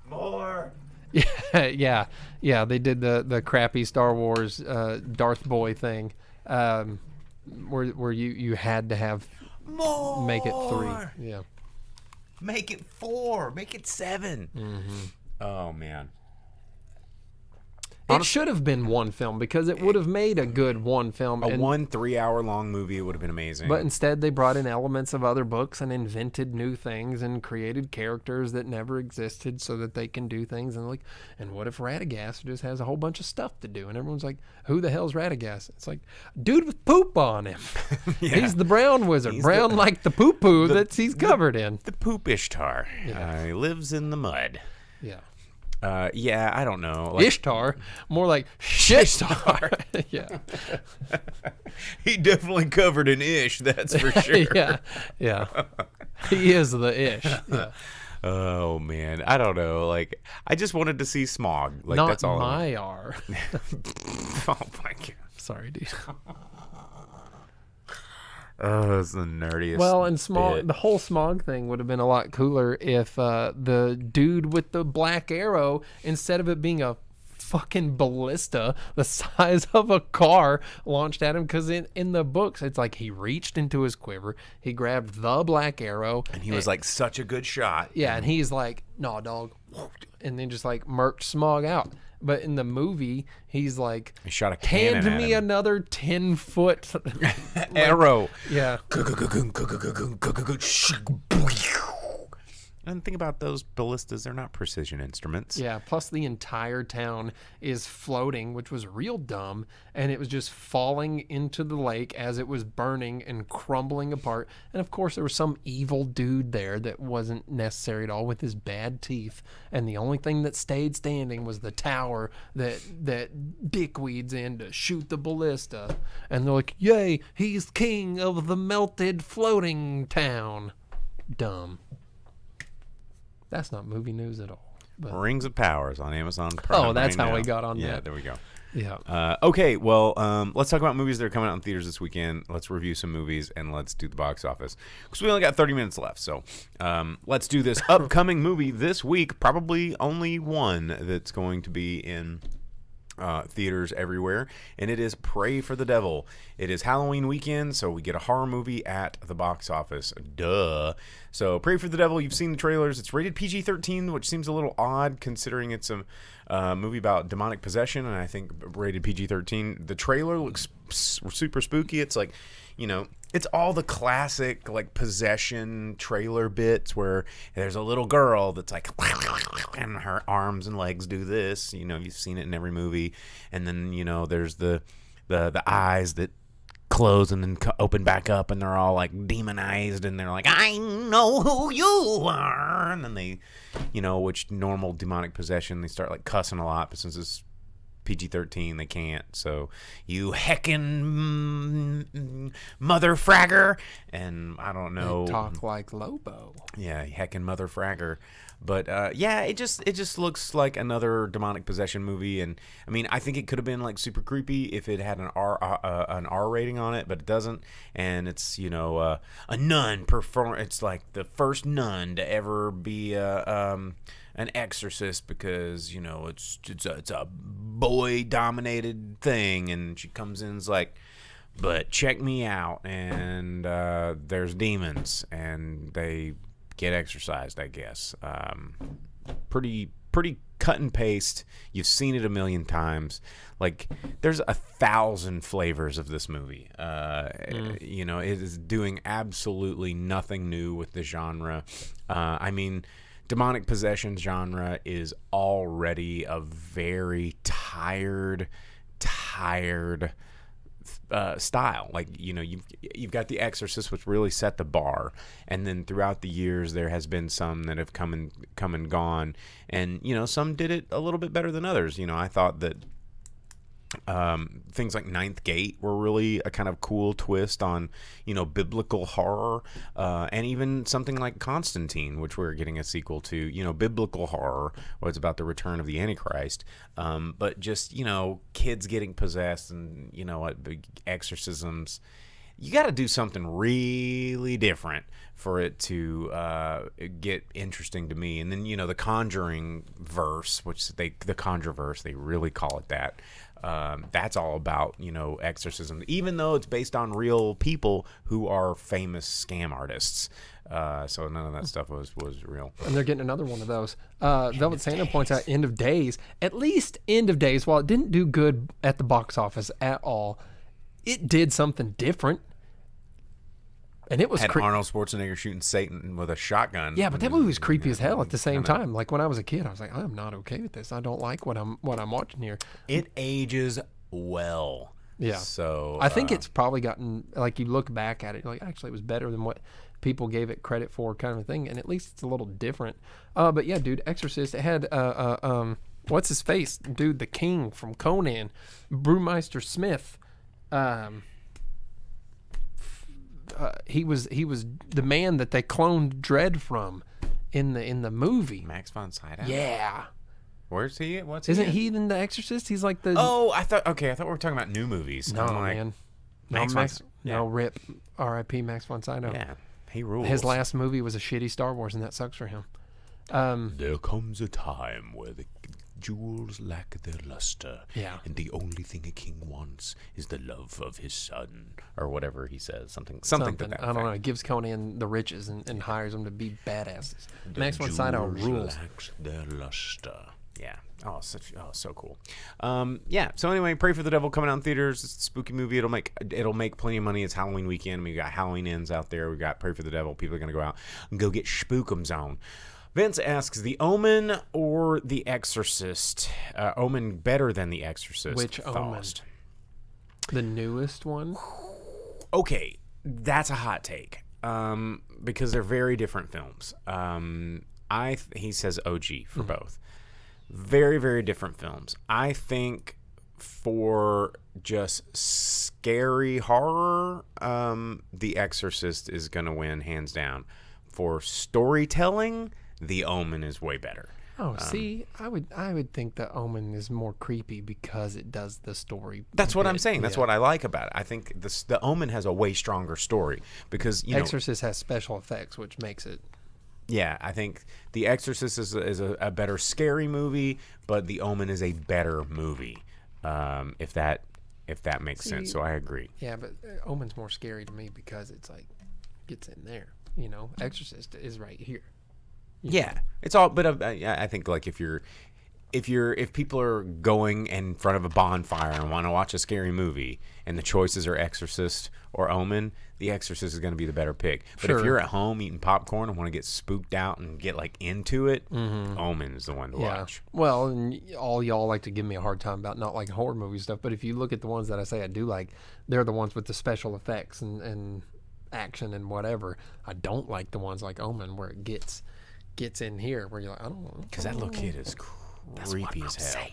more. yeah, they did the crappy Star Wars Darth Boy thing, where you had to have More. make it 3. Yeah. Make it 4. Make it 7. Oh, man. It should have been one film, because it would have made a good one film. A 1 3-hour-long movie would have been amazing. But instead, they brought in elements of other books and invented new things and created characters that never existed so that they can do things. And what if Radagast just has a whole bunch of stuff to do? And everyone's like, who the hell's Radagast? It's like, dude with poop on him. Yeah. He's the brown wizard. He's brown the- like the poo-poo that he's covered in. the poop Ishtar. Yeah. He lives in the mud. Yeah. Yeah, I don't know. Like, Ishtar. More like Shishtar. Yeah. he definitely covered in ish, that's for sure. Yeah. He is the ish. Yeah. Oh, man. I don't know. Like, I just wanted to see Smog. Like, Not that's all. Maiar. Oh, my God. Sorry, dude. Oh, that's the nerdiest. Well, and Smog, bit. the whole Smog thing would have been a lot cooler if the dude with the black arrow, instead of it being a fucking ballista the size of a car launched at him, because in the books it's like he reached into his quiver, he grabbed the black arrow, And he was like such a good shot. yeah, and he's like, nah, dog, and then just like murked Smog out. But in the movie, he's like, He shot a cannon hand at me him. another 10-foot Arrow. yeah. And think about those ballistas. They're not precision instruments. Yeah, plus the entire town is floating, which was real dumb, and it was just falling into the lake as it was burning and crumbling apart. And of course, there was some evil dude there that wasn't necessary at all with his bad teeth, and the only thing that stayed standing was the tower that dickweeds in to shoot the ballista. And they're like, yay, he's king of the melted floating town. Dumb. That's not movie news at all. But Rings of Powers on Amazon Prime. Oh, that's right how now. we got on Yeah, that. there we go. yeah. Okay, well, let's talk about movies that are coming out in theaters this weekend. Let's review some movies, and let's do the box office. Because we only got 30 minutes left, so let's do this upcoming movie this week. Probably only one that's going to be in theaters everywhere, and it is Pray for the Devil. It is Halloween weekend, so we get a horror movie at the box office. Duh. So Pray for the Devil, you've seen the trailers. It's rated PG-13, which seems a little odd considering it's a movie about demonic possession, and I think rated PG-13. The trailer looks super spooky. It's like, you know, it's all the classic like possession trailer bits where there's a little girl that's like, and her arms and legs do this. You know, you've seen it in every movie. And then, you know, there's the eyes that close and then open back up, and they're all like demonized, and they're like, I know who you are, and then they, which normal demonic possession, they start like cussing a lot, but since it's PG-13, they can't. So, you heckin' mother fragger, and I don't know. They talk like Lobo. Yeah, heckin' mother fragger. But it just looks like another demonic possession movie, and I mean, I think it could have been like super creepy if it had an R rating on it, but it doesn't. And it's a nun perform. It's like the first nun to ever be an exorcist, because it's a boy dominated thing, and she comes in and is like, but check me out, and there's demons, and they get exercised, I guess. Pretty cut and paste. You've seen it a million times. Like, there's 1,000 flavors of this movie. It is doing absolutely nothing new with the genre. I mean, demonic possession genre is already a very tired style. Like, you've got The Exorcist, which really set the bar, and then throughout the years there has been some that have come and gone, and some did it a little bit better than others. I thought that things like Ninth Gate were really a kind of cool twist on biblical horror, and even something like Constantine, which we're getting a sequel to, biblical horror, was about the return of the Antichrist, but just kids getting possessed and big exorcisms. You got to do something really different for it to get interesting to me. And then the Conjuring verse, which the Conjureverse, they really call it that. That's all about exorcism, even though it's based on real people who are famous scam artists. So none of that stuff was real. And they're getting another one of those. Velvet Santa points out End of Days. At least End of Days, while it didn't do good at the box office at all, it did something different. And it was had Arnold Schwarzenegger shooting Satan with a shotgun. Yeah, but that movie was creepy as hell at the same time. Like, when I was a kid, I was like, I'm not okay with this. I don't like what I'm watching here. It ages well. Yeah. So I think it's probably gotten, like, you look back at it, like, actually it was better than what people gave it credit for, kind of a thing. And at least it's a little different. But yeah, dude, Exorcist, it had what's his face? Dude, the king from Conan, Brewmeister Smith. He was the man that they cloned Dredd from in the movie. Max von Sydow. Yeah. Where's he? What's Isn't he in The Exorcist? He's like the. Oh, I thought we were talking about new movies. No, man. No, rip. R.I.P. Max von Sydow. Yeah, he rules. His last movie was a shitty Star Wars, and that sucks for him. There comes a time where the jewels lack their luster. Yeah. And the only thing a king wants is the love of his son. Or whatever he says. Something to that I don't know. He gives Conan the riches and hires them to be badasses. Max von Sydow rules. Lacks their luster. Yeah. So cool. Yeah. So anyway, Pray for the Devil coming out in theaters. It's a spooky movie. It'll make plenty of money. It's Halloween weekend. We got Halloween Ends out there. We got Pray for the Devil. People are gonna go out and go get spookums on. Vince asks, The Omen or The Exorcist? Omen better than The Exorcist. Which Omen? The newest one? Okay, that's a hot take, because they're very different films. He says OG for both. Very, very different films. I think for just scary horror, The Exorcist is going to win hands down. For storytelling, The Omen is way better. Oh, see, I would think The Omen is more creepy because it does the story. That's what I'm saying. That's what I like about it. I think The Omen has a way stronger story because Exorcist has special effects, which makes it. Yeah, I think The Exorcist is a better scary movie, but The Omen is a better movie. If that makes sense. So I agree. Yeah, but Omen's more scary to me because it's like gets in there. Exorcist is right here. Yeah, it's all. But I think like if you're if people are going in front of a bonfire and want to watch a scary movie, and the choices are Exorcist or Omen, The Exorcist is going to be the better pick. But if you're at home eating popcorn and want to get spooked out and get like into it, Omen is the one to watch. Well, and all y'all like to give me a hard time about not liking horror movie stuff, but if you look at the ones that I say I do like, they're the ones with the special effects and action and whatever. I don't like the ones like Omen where it gets in here where you're like, I don't know. Because that little kid is creepy as hell.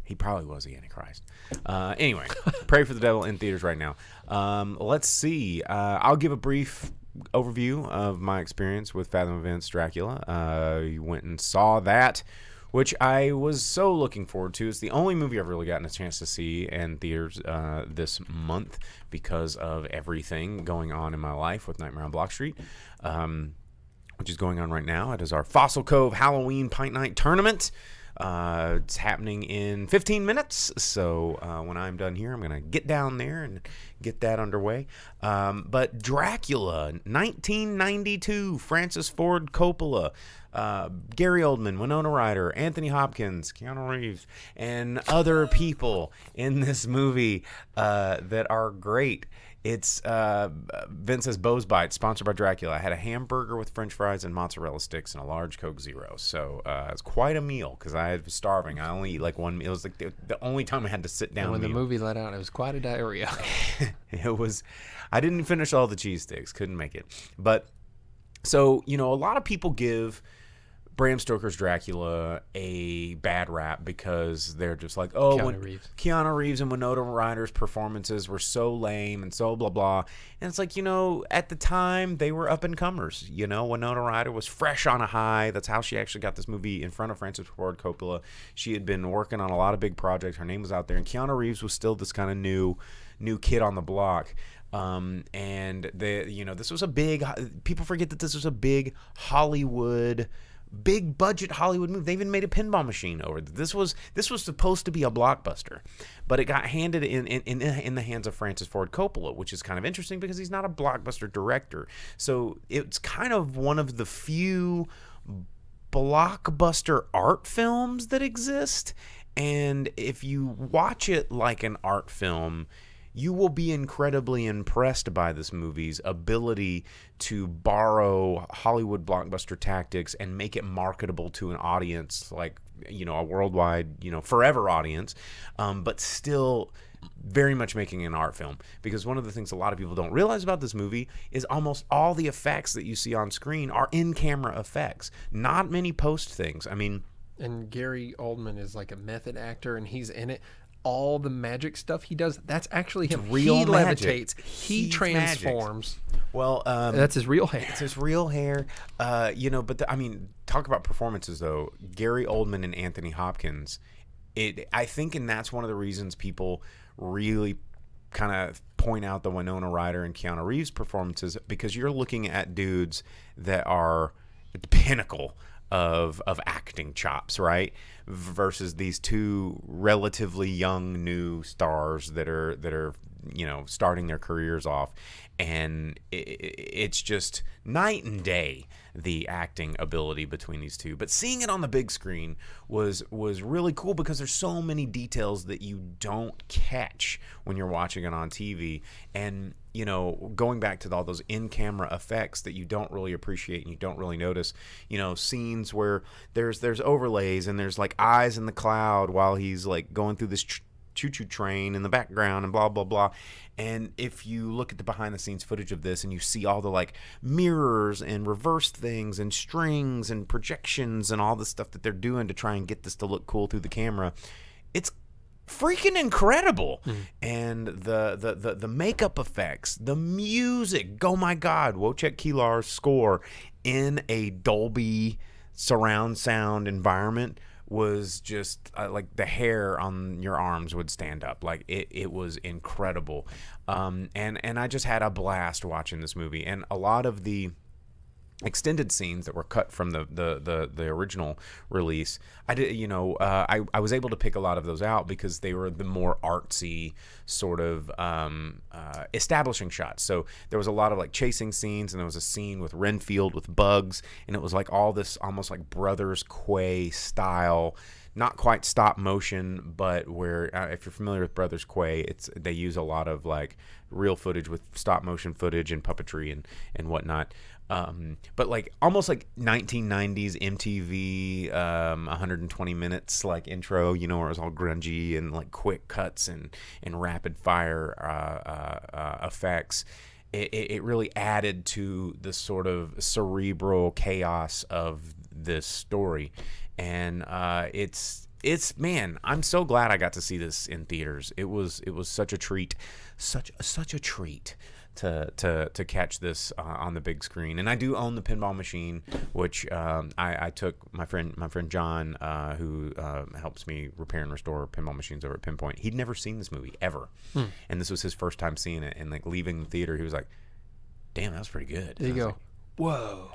He probably was the Antichrist. Anyway, Pray for the Devil in theaters right now. Let's see. I'll give a brief overview of my experience with Fathom Events Dracula. I went and saw that, which I was so looking forward to. It's the only movie I've really gotten a chance to see in theaters this month because of everything going on in my life with Nightmare on Block Street, which is going on right now. It is our Fossil Cove Halloween Pint Night Tournament. It's happening in 15 minutes, so when I'm done here, I'm going to get down there and get that underway. But Dracula, 1992, Francis Ford Coppola, Gary Oldman, Winona Ryder, Anthony Hopkins, Keanu Reeves, and other people in this movie that are great. It's Vince says Bo's Bites, sponsored by Dracula. I had a hamburger with French fries and mozzarella sticks and a large Coke Zero. So it's quite a meal because I was starving. I only eat like one meal. It was like the only time I had to sit down. And when meal. the movie let out, it was quite a diarrhea. It was. I didn't finish all the cheese sticks. Couldn't make it. But so a lot of people give Bram Stoker's Dracula a bad rap because they're just like, Keanu Reeves and Winona Ryder's performances were so lame and so blah blah. And it's like, at the time they were up and comers. Winona Ryder was fresh on a high. That's how she actually got this movie in front of Francis Ford Coppola. She had been working on a lot of big projects. Her name was out there, and Keanu Reeves was still this kind of new kid on the block. And this was a big. People forget that this was a big budget Hollywood movie. They even made a pinball machine over it. This was supposed to be a blockbuster, but it got handed in the hands of Francis Ford Coppola, which is kind of interesting because he's not a blockbuster director. So it's kind of one of the few blockbuster art films that exist. And if you watch it like an art film, you will be incredibly impressed by this movie's ability to borrow Hollywood blockbuster tactics and make it marketable to an audience, like, a worldwide, forever audience, but still very much making an art film. Because one of the things a lot of people don't realize about this movie is almost all the effects that you see on screen are in-camera effects, not many post things. I mean... And Gary Oldman is like a method actor, and he's in it. All the magic stuff he does, that's actually him. Real he magic. Levitates. He transforms. Magic. Well, that's his real hair. It's his real hair. But talk about performances though. Gary Oldman and Anthony Hopkins. I think, and that's one of the reasons people really kind of point out the Winona Ryder and Keanu Reeves performances, because you're looking at dudes that are at the pinnacle of acting chops, right? Versus these two relatively young new stars that are starting their careers off, and it's just night and day, the acting ability between these two. But seeing it on the big screen was really cool because there's so many details that you don't catch when you're watching it on TV. And going back to all those in-camera effects that you don't really appreciate and you don't really notice, scenes where there's overlays and there's like eyes in the cloud while he's like going through this choo-choo train in the background and blah blah blah. And if you look at the behind-the-scenes footage of this and you see all the like mirrors and reverse things and strings and projections and all the stuff that they're doing to try and get this to look cool through the camera, it's freaking incredible. And the makeup effects, the music, oh my god, Wojciech Kilar's score in a Dolby surround sound environment was just like the hair on your arms would stand up. Like it was incredible. And I just had a blast watching this movie. And a lot of the extended scenes that were cut from the original release. I was able to pick a lot of those out because they were the more artsy sort of establishing shots. So there was a lot of like chasing scenes, and there was a scene with Renfield with bugs, and it was like all this almost like Brothers Quay style, not quite stop motion, but where if you're familiar with Brothers Quay, they use a lot of like real footage with stop motion footage and puppetry and whatnot. But like almost like 1990s MTV 120 minutes like intro, where it was all grungy and like quick cuts and rapid fire effects. It really added to the sort of cerebral chaos of this story. And it's man, I'm so glad I got to see this in theaters. It was such a treat, such a treat to catch this on the big screen. And I do own the pinball machine, which I took my friend John, who helps me repair and restore pinball machines over at Pinpoint. He'd never seen this movie ever, and this was his first time seeing it. And like leaving the theater, he was like, "Damn, that was pretty good." There you go. Like, whoa.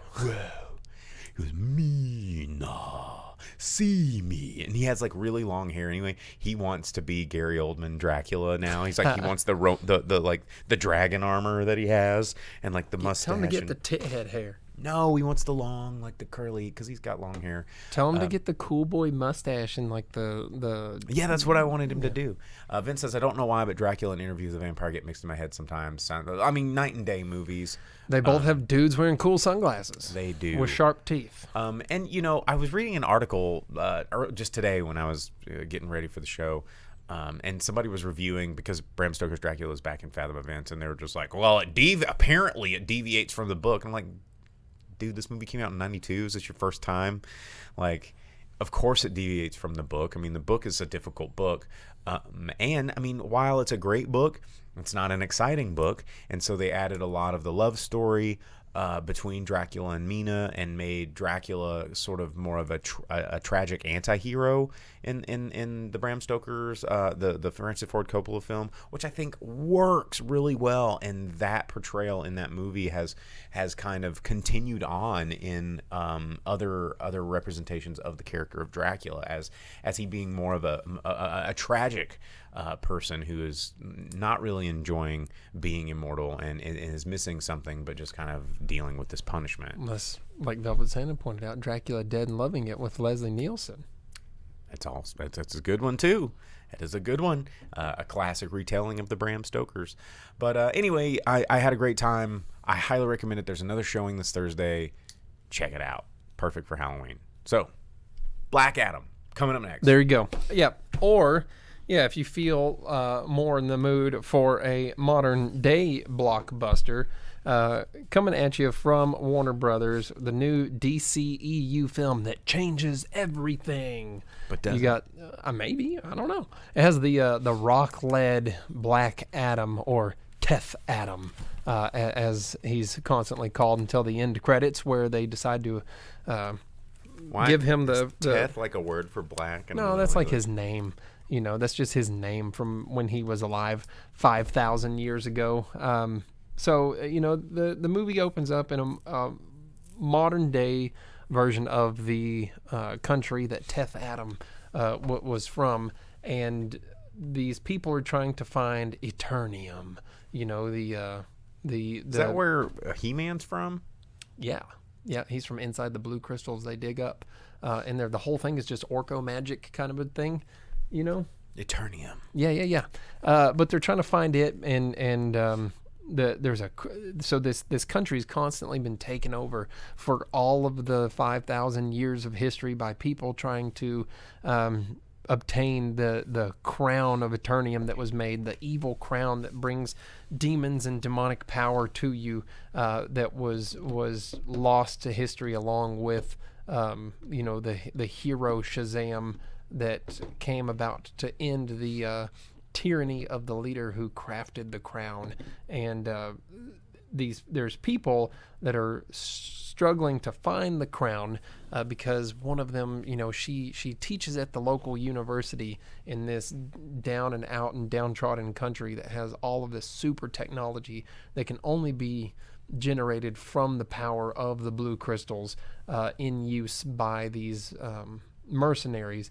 He was Mina, see me, and he has like really long hair. Anyway, he wants to be Gary Oldman Dracula now. He's like he wants the like the dragon armor that he has, and like the mustache. Tell him to get the tit head hair. No, he wants the long, like the curly, because he's got long hair. Tell him to get the cool boy mustache and like the. Yeah, that's what I wanted him to do. Vince says, I don't know why, but Dracula and Interview with the Vampire get mixed in my head sometimes. I mean, night and day movies. They both have dudes wearing cool sunglasses. They do. With sharp teeth. And, I was reading an article just today when I was getting ready for the show. And somebody was reviewing, because Bram Stoker's Dracula is back in Fathom Events, and they were just like, well, apparently it deviates from the book. I'm like, dude, this movie came out in 92. Is this your first time? Like, of course it deviates from the book. I mean, the book is a difficult book. And, I mean, while it's a great book, it's not an exciting book. And so they added a lot of the love story between Dracula and Mina, and made Dracula sort of more of a tragic anti-hero in the Bram Stoker's the Francis Ford Coppola film, which I think works really well. And that portrayal in that movie has kind of continued on in other representations of the character of Dracula as he being more of a tragic person who is not really enjoying being immortal and is missing something, but just kind of dealing with this punishment. Unless, like Velvet Santa pointed out, Dracula Dead and Loving It with Leslie Nielsen. That's a good one too. That is a good one. A classic retelling of the Bram Stokers. But anyway, I had a great time. I highly recommend it. There's another showing this Thursday. Check it out. Perfect for Halloween. So, Black Adam coming up next. There you go. Yep. Or, yeah, if you feel more in the mood for a modern day blockbuster, coming at you from Warner Brothers, the new DCEU film that changes everything. But does you got maybe, I don't know. It has the Rock-led Black Adam, or Teth Adam, as he's constantly called until the end credits, where they decide to give him the Teth like a word for black. No, that's like his name. That's just his name from when he was alive 5,000 years ago. So, the movie opens up in a modern day version of the country that Teth Adam was from. And these people are trying to find Eternium. Is that where He-Man's from? Yeah. Yeah, he's from inside the blue crystals they dig up. And the whole thing is just orco magic kind of a thing, Eternium. Yeah. But they're trying to find it, and this country's constantly been taken over for all of the 5,000 years of history by people trying to obtain the crown of Eternium that was made, the evil crown that brings demons and demonic power to you, that was lost to history along with the hero Shazam that came about to end the tyranny of the leader who crafted the crown. And there's people that are struggling to find the crown because one of them, she teaches at the local university in this down and out and downtrodden country that has all of this super technology that can only be generated from the power of the blue crystals in use by these mercenaries.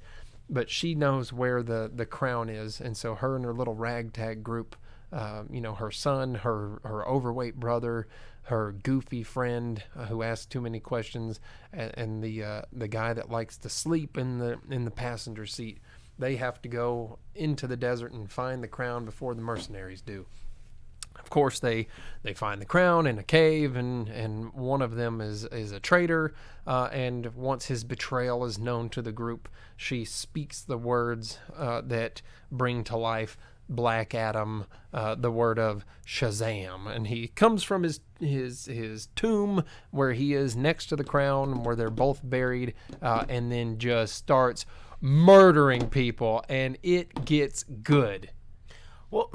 But she knows where the crown is, and so her and her little ragtag group, her son, her overweight brother, her goofy friend who asks too many questions, and the guy that likes to sleep in the passenger seat, they have to go into the desert and find the crown before the mercenaries do. Of course, they find the crown in a cave, and one of them is a traitor. And once his betrayal is known to the group, she speaks the words that bring to life Black Adam, the word of Shazam, and he comes from his tomb where he is next to the crown, where they're both buried, and then just starts murdering people, and it gets good. Well,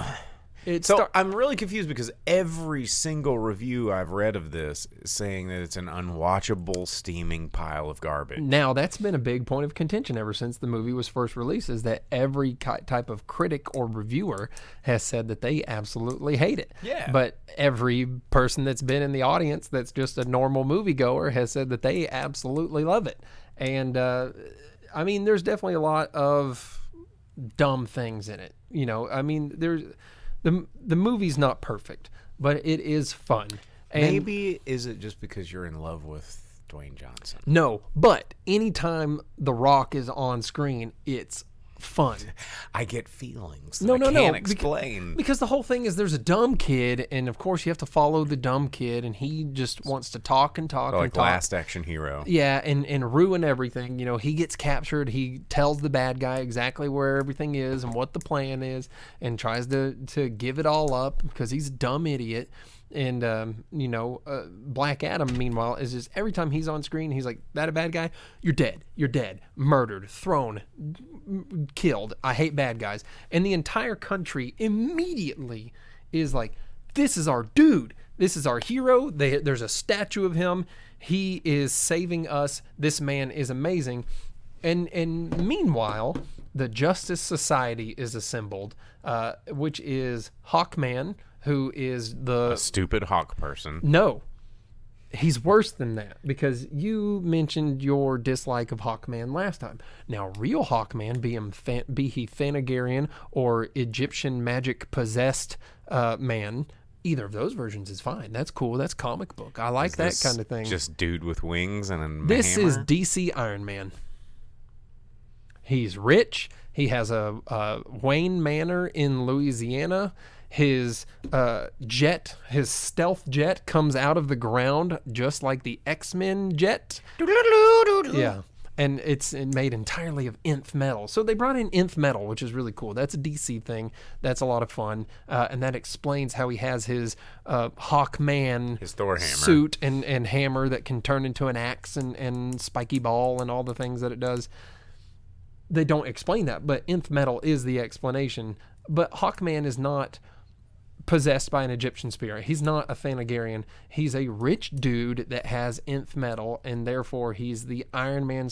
I'm really confused because every single review I've read of this is saying that it's an unwatchable, steaming pile of garbage. Now, that's been a big point of contention ever since the movie was first released, is that every type of critic or reviewer has said that they absolutely hate it. Yeah. But every person that's been in the audience that's just a normal moviegoer has said that they absolutely love it. And, there's definitely a lot of dumb things in it. The movie's not perfect, but it is fun. And maybe is it just because you're in love with Dwayne Johnson? No, but anytime The Rock is on screen, it's fun. I get feelings. No, I can't explain. Because the whole thing is there's a dumb kid, and of course you have to follow the dumb kid, and he just wants to talk and talk and talk. Last Action Hero. Yeah, and ruin everything. He gets captured. He tells the bad guy exactly where everything is and what the plan is, and tries to give it all up because he's a dumb idiot. And, Black Adam, meanwhile, is just every time he's on screen, he's like, that a bad guy? You're dead, murdered, thrown, killed. I hate bad guys. And the entire country immediately is like, this is our dude. This is our hero. There's a statue of him. He is saving us. This man is amazing. And meanwhile, the Justice Society is assembled, which is Hawkman, who is a stupid hawk person. No, he's worse than that, because you mentioned your dislike of Hawkman last time. Now, real Hawkman, be he Thanagarian or Egyptian magic possessed man, either of those versions is fine. That's cool. That's comic book. I like that kind of thing. Just dude with wings and a This hammer? is DC Iron Man. He's rich. He has a Wayne Manor in Louisiana. His jet, his stealth jet, comes out of the ground just like the X-Men jet. Yeah, and it's made entirely of nth metal. So they brought in nth metal, which is really cool. That's a DC thing. That's a lot of fun, and that explains how he has his Hawkman, his Thor hammer suit and hammer that can turn into an axe and spiky ball and all the things that it does. They don't explain that, but nth metal is the explanation. But Hawkman is not possessed by an Egyptian spirit. He's not a Thanagarian. He's a rich dude that has nth metal, and therefore he's the Iron Man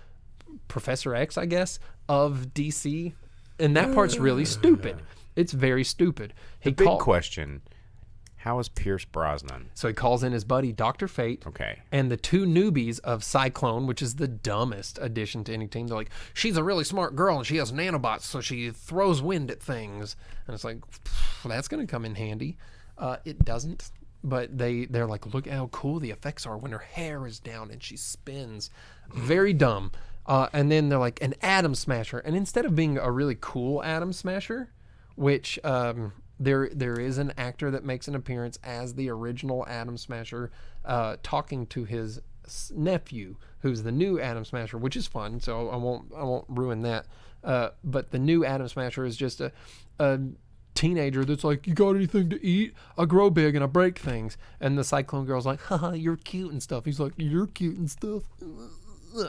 / Professor X, I guess, of DC. And that part's really stupid. It's very stupid. The big question, how is Pierce Brosnan? So he calls in his buddy, Dr. Fate. Okay. And the two newbies of Cyclone, which is the dumbest addition to any team. They're like, she's a really smart girl and she has nanobots, so she throws wind at things. And it's like, that's going to come in handy. It doesn't. But they're like, look how cool the effects are when her hair is down and she spins. Very dumb. And then they're like, an Atom Smasher. And instead of being a really cool Atom Smasher, which... There is an actor that makes an appearance as the original Atom Smasher, talking to his nephew, who's the new Atom Smasher, which is fun. So I won't ruin that. But the new Atom Smasher is just a teenager that's like, you got anything to eat? I grow big and I break things. And the Cyclone Girl's like, haha, you're cute and stuff. He's like, you're cute and stuff.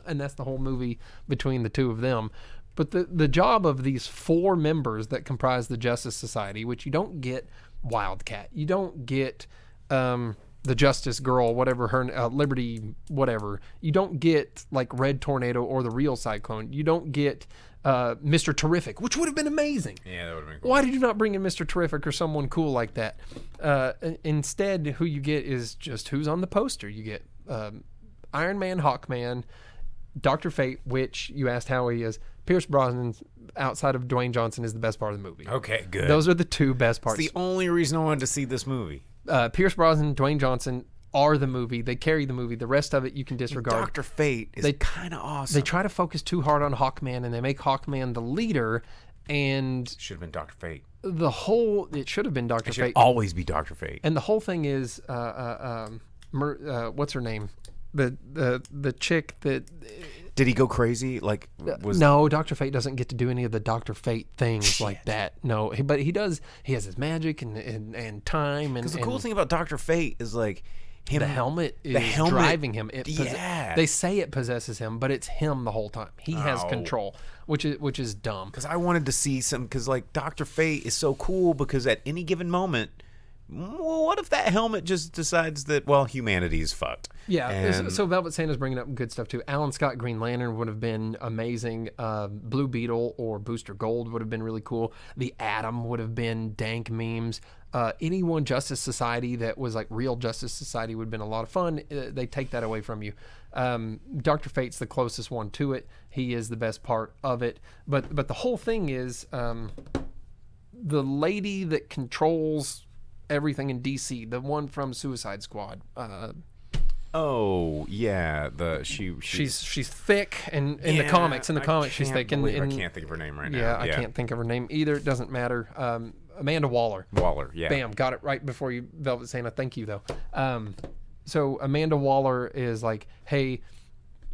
And that's the whole movie between the two of them. But the job of these 4 members that comprise the Justice Society, which you don't get Wildcat, you don't get the Justice Girl, whatever her Liberty, whatever. You don't get like Red Tornado or the real Cyclone. You don't get Mr. Terrific, which would have been amazing. Yeah, that would have been cool. Why did you not bring in Mr. Terrific or someone cool like that? Instead, who you get is just who's on the poster. You get Iron Man, Hawkman, Dr. Fate, which you asked how he is. Pierce Brosnan, outside of Dwayne Johnson, is the best part of the movie. Okay, good. Those are the two best parts. It's the only reason I wanted to see this movie. Pierce Brosnan, Dwayne Johnson are the movie. They carry the movie. The rest of it you can disregard. Dr. Fate is kind of awesome. They try to focus too hard on Hawkman, and they make Hawkman the leader. And should have been Dr. Fate. It should have been Dr. It should Fate. always be Dr. Fate. And the whole thing is, what's her name? The chick that. Did he go crazy? Like, no, Dr. Fate doesn't get to do any of the Dr. Fate things like that. No, but he does. He has his magic and time. Because the cool thing about Dr. Fate is like him. The helmet is driving him. They say it possesses him, but it's him the whole time. He has control, which is dumb. Because I wanted to see some. Because like Dr. Fate is so cool because at any given moment. Well, what if that helmet just decides that, well, humanity is fucked? Yeah, so Velvet Santa's bringing up good stuff, too. Alan Scott Green Lantern would have been amazing. Blue Beetle or Booster Gold would have been really cool. The Atom would have been dank memes. Anyone Justice Society that was like real Justice Society would have been a lot of fun. They take that away from you. Dr. Fate's the closest one to it. He is the best part of it. But the whole thing is the lady that controls everything in DC, the one from Suicide Squad. Oh yeah, she's thick, and in the comics, she's thick. I can't think of her name right now. Yeah, I can't think of her name either. It doesn't matter. Amanda Waller. Yeah. Bam, got it right before you, Velvet Santa. Thank you though. So Amanda Waller is like, hey.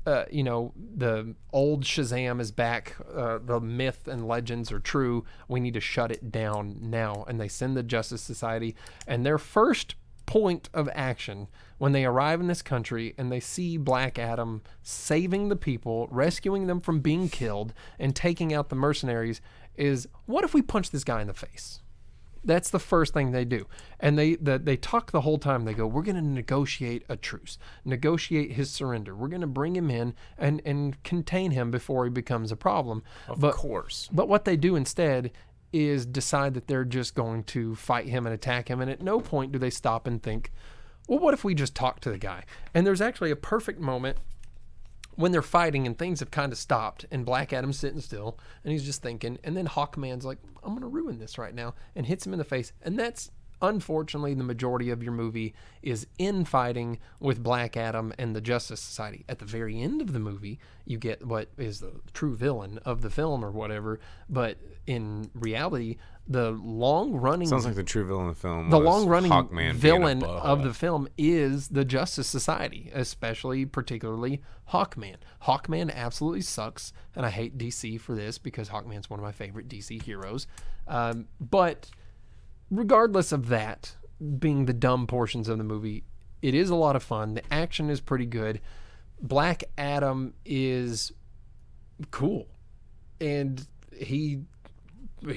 The old Shazam is back. The myth and legends are true. We need to shut it down now. And they send the Justice Society. And their first point of action when they arrive in this country and they see Black Adam saving the people, rescuing them from being killed, and taking out the mercenaries is, what if we punch this guy in the face? That's the first thing they do. And they talk the whole time. They go, we're going to negotiate a truce, negotiate his surrender. We're going to bring him in and contain him before he becomes a problem. Of course. But what they do instead is decide that they're just going to fight him and attack him. And at no point do they stop and think, well, what if we just talk to the guy? And there's actually a perfect moment when they're fighting and things have kind of stopped and Black Adam's sitting still and he's just thinking, and then Hawkman's like, I'm going to ruin this right now, and hits him in the face. And that's unfortunately the majority of your movie is infighting with Black Adam and the Justice Society. At the very end of the movie, you get what is the true villain of the film or whatever, but in reality, the long-running... Sounds like the true villain of the film. The long-running Hawkman villain of the film is the Justice Society, particularly Hawkman. Hawkman absolutely sucks, and I hate DC for this because Hawkman's one of my favorite DC heroes. But regardless of that being the dumb portions of the movie, it is a lot of fun. The action is pretty good. Black Adam is cool, and he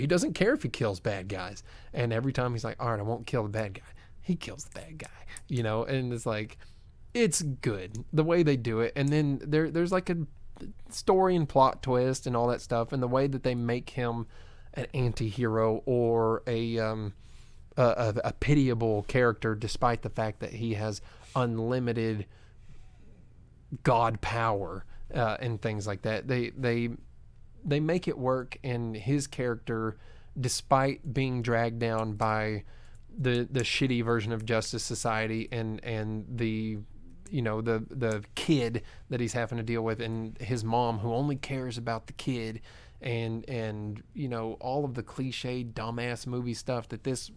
doesn't care if he kills bad guys. And every time he's like, all right, I won't kill the bad guy, he kills the bad guy, and it's like, it's good the way they do it. And then there's like a story and plot twist and all that stuff, and the way that they make him an anti-hero or a pitiable character, despite the fact that he has unlimited god power and things like that. They make it work, and his character, despite being dragged down by the shitty version of Justice Society and the kid that he's having to deal with, and his mom who only cares about the kid, and all of the cliche dumbass movie stuff that this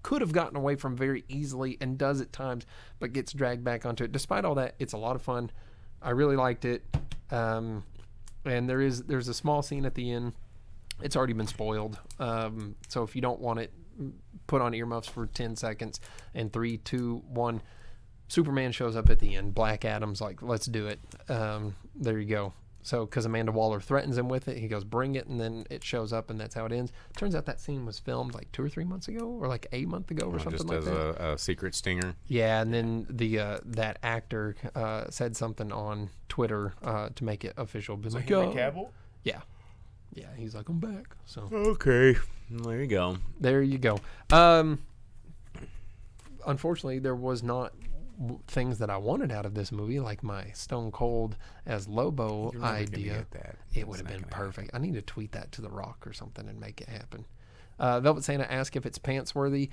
could have gotten away from very easily and does at times, but gets dragged back onto it. Despite all that, it's a lot of fun. I really liked it. And there's a small scene at the end. It's already been spoiled. So if you don't want it, put on earmuffs for 10 seconds. And 3, 2, 1. Superman shows up at the end. Black Adam's like, let's do it. There you go. So because Amanda Waller threatens him with it, he goes, bring it, and then it shows up, and that's how it ends. Turns out that scene was filmed like 2 or 3 months ago, or like a month ago, or something like that. Just as a secret stinger. Yeah, and then that actor said something on Twitter to make it official. Been like, Henry Cavill? Yeah. Yeah, he's like, I'm back. So Okay, there you go. there you go. Unfortunately, there was not things that I wanted out of this movie, like my Stone Cold as Lobo You're never gonna idea. get that. It It's would have not been gonna perfect. I need to tweet that to The Rock or something and make it happen. Velvet Santa asked if it's pants worthy.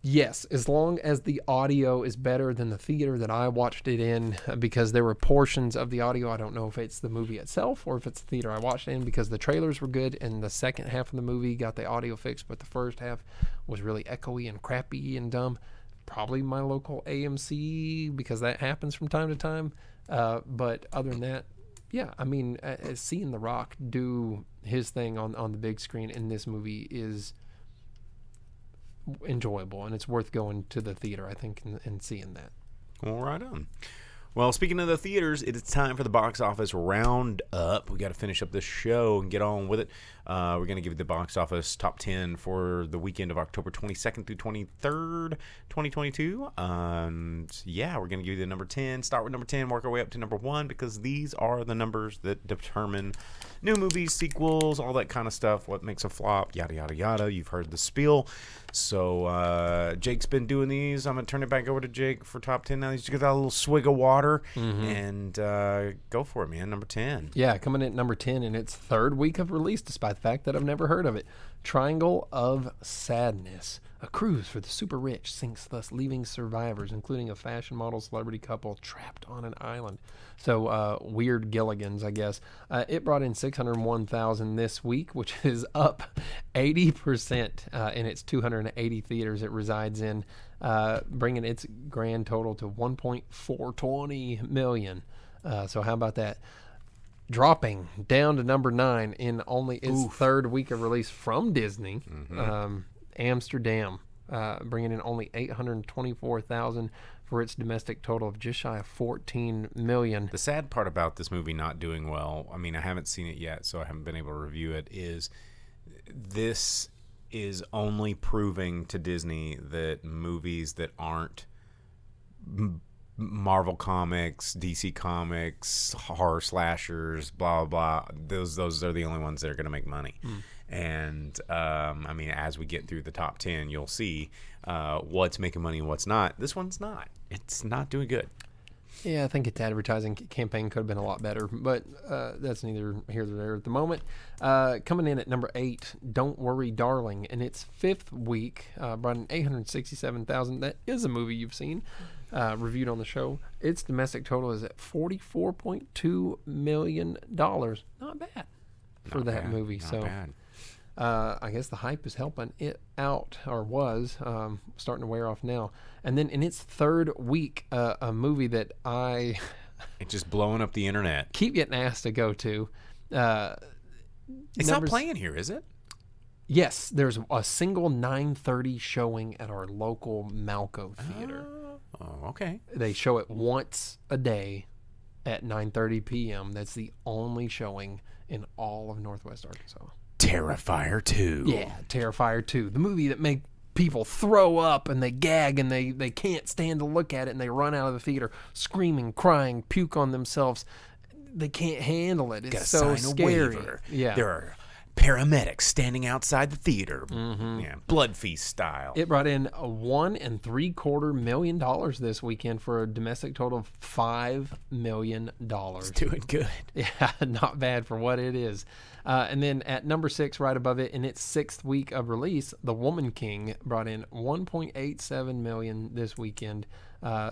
Yes, as long as the audio is better than the theater that I watched it in, because there were portions of the audio. I don't know if it's the movie itself or if it's the theater I watched it in, because the trailers were good and the second half of the movie got the audio fixed, but the first half was really echoey and crappy and dumb. Probably my local AMC, because that happens from time to time. But other than that, yeah, I mean, seeing The Rock do his thing on the big screen in this movie is enjoyable, and it's worth going to the theater, I think, and seeing that. Well, right on. Well, speaking of the theaters, it is time for the box office roundup. We got to finish up this show and get on with it. We're going to give you the box office top 10 for the weekend of October 22nd through 23rd, 2022. Yeah, we're going to give you the number 10. Start with number 10, work our way up to number 1, because these are the numbers that determine new movies, sequels, all that kind of stuff, what makes a flop, yada, yada, yada. You've heard the spiel. So Jake's been doing these. I'm going to turn it back over to Jake for top 10 now. He's got a little swig of water, and go for it, man. Number 10. Yeah, coming in at number 10 in its third week of release, despite the fact that I've never heard of it. Triangle of Sadness. A cruise for the super rich sinks, thus leaving survivors, including a fashion model celebrity couple, trapped on an island. So, weird Gilligans, I guess. It brought in $601,000 this week, which is up 80% in its 280 theaters it resides in, bringing its grand total to $1.420 million. So how about that? Dropping down to number 9 in only its third week of release from Disney, Amsterdam, bringing in only $824,000 for its domestic total of just shy of $14 million. The sad part about this movie not doing well, I mean, I haven't seen it yet, so I haven't been able to review it, is this is only proving to Disney that movies that aren't Marvel Comics, DC Comics, horror slashers, blah, blah, blah, those are the only ones that are going to make money. And, I mean, as we get through the top 10, you'll see what's making money and what's not. This one's not. It's not doing good. Yeah, I think its advertising campaign could have been a lot better, but that's neither here nor there at the moment. Coming in at number 8, Don't Worry, Darling. In its fifth week, brought in $867,000. That is a movie you've seen, reviewed on the show. Its domestic total is at $44.2 million. Not bad for Not that bad, movie. not So bad. I guess the hype is helping it out, or was starting to wear off now. And then in its third week, a movie that I It's just blowing up the internet. keep getting asked to go to. It's not playing here, is it? Yes, there's a single 9:30 showing at our local Malco Theater. Oh, okay. They show it once a day at 9:30 p.m. That's the only showing in all of Northwest Arkansas. Terrifier 2. Yeah, Terrifier 2. The movie that make people throw up and they gag and they can't stand to look at it and they run out of the theater screaming, crying, puke on themselves. They can't handle it. It's Gotta so sign a scary. waiver. Yeah. There are paramedics standing outside the theater. Yeah, blood feast style. It brought in $1.75 million this weekend for a domestic total of $5 million. It's doing good. Yeah, not bad for what it is. And then at number 6, right above it, in its sixth week of release, The Woman King brought in $1.87 million this weekend,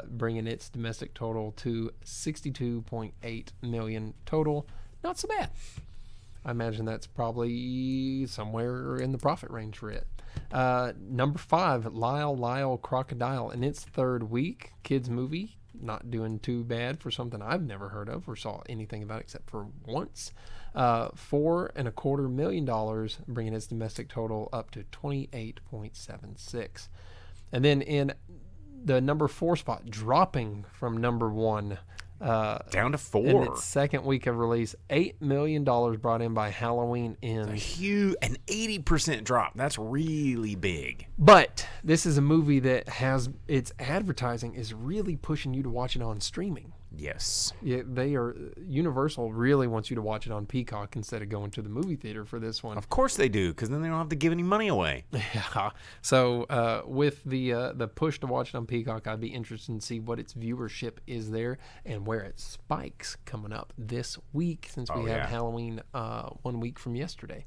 bringing its domestic total to $62.8 million total. Not so bad. I imagine that's probably somewhere in the profit range for it. Number 5, Lyle Lyle Crocodile. In its third week, kids movie, not doing too bad for something I've never heard of or saw anything about except for once. $4.25 million, bringing its domestic total up to 28.76. And then in the number 4 spot, dropping from number 1, Down to 4. in its second week of release, $8 million brought in by Halloween Ends. Huge, an 80% drop. That's really big. But this is a movie that has its advertising is really pushing you to watch it on streaming. Yes. Yeah, they are. Universal really wants you to watch it on Peacock instead of going to the movie theater for this one. Of course they do, because then they don't have to give any money away. Yeah. So with the push to watch it on Peacock, I'd be interested to see what its viewership is there and where it spikes coming up this week, since we have Halloween 1 week from yesterday.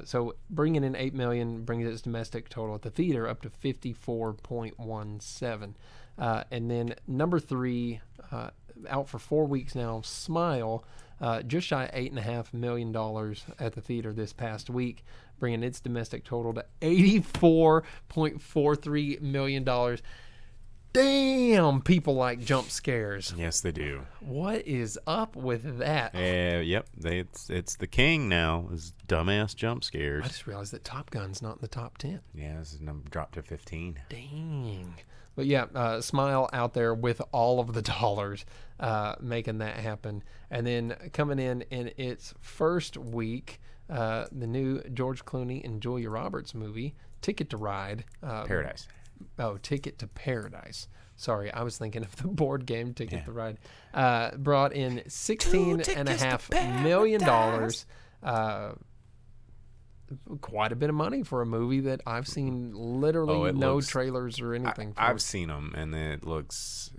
So bringing in 8 million brings its domestic total at the theater up to 54.17. And then number 3, out for 4 weeks now, Smile, just shy of $8.5 million at the theater this past week, bringing its domestic total to $84.43 million. Damn, people like jump scares. Yes, they do. What is up with that? Yep. It's the king now. Is dumbass jump scares. I just realized that Top Gun's not in the top 10. Yeah, this is number dropped to 15. Dang. But yeah, Smile out there with all of the dollars, making that happen. And then coming in its first week, the new George Clooney and Julia Roberts movie, Ticket to Ride. Paradise. Oh, Ticket to Paradise. Sorry, I was thinking of the board game Ticket to Ride. Brought in $16.5 million. Quite a bit of money for a movie that I've seen literally no trailers or anything for. I've seen them, and it looks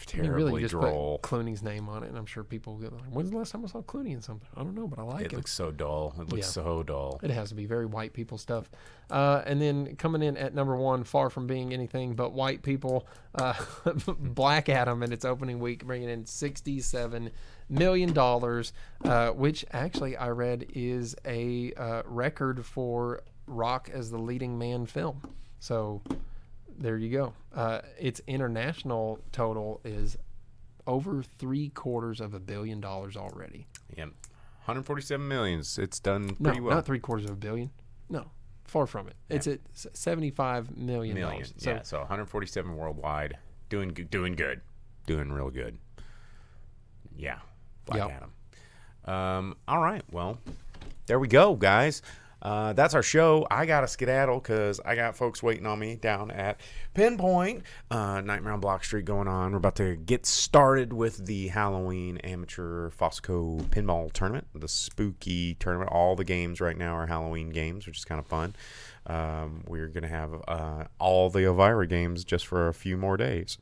terribly really just droll. Put Clooney's name on it, and I'm sure people go like, "When's the last time I saw Clooney in something?" I don't know, but I like it. It looks so dull. It looks so dull. It has to be very white people stuff. And then coming in at number 1, far from being anything but white people, Black Adam in its opening week, bringing in $67 million, which actually I read is a record for Rock as the leading man film. So there you go. Its international total is over $750 million already. Yep. 147 million. It's done pretty well. Not $750 million. No, far from it. It's at $75 million. So 147 worldwide. Doing good. Doing real good. Yeah. Black Adam. All right. Well, there we go, guys. That's our show. I got to skedaddle because I got folks waiting on me down at Pinpoint. Nightmare on Block Street going on. We're about to get started with the Halloween Amateur Fosco Pinball Tournament, the spooky tournament. All the games right now are Halloween games, which is kind of fun. We're going to have all the Elvira games just for a few more days.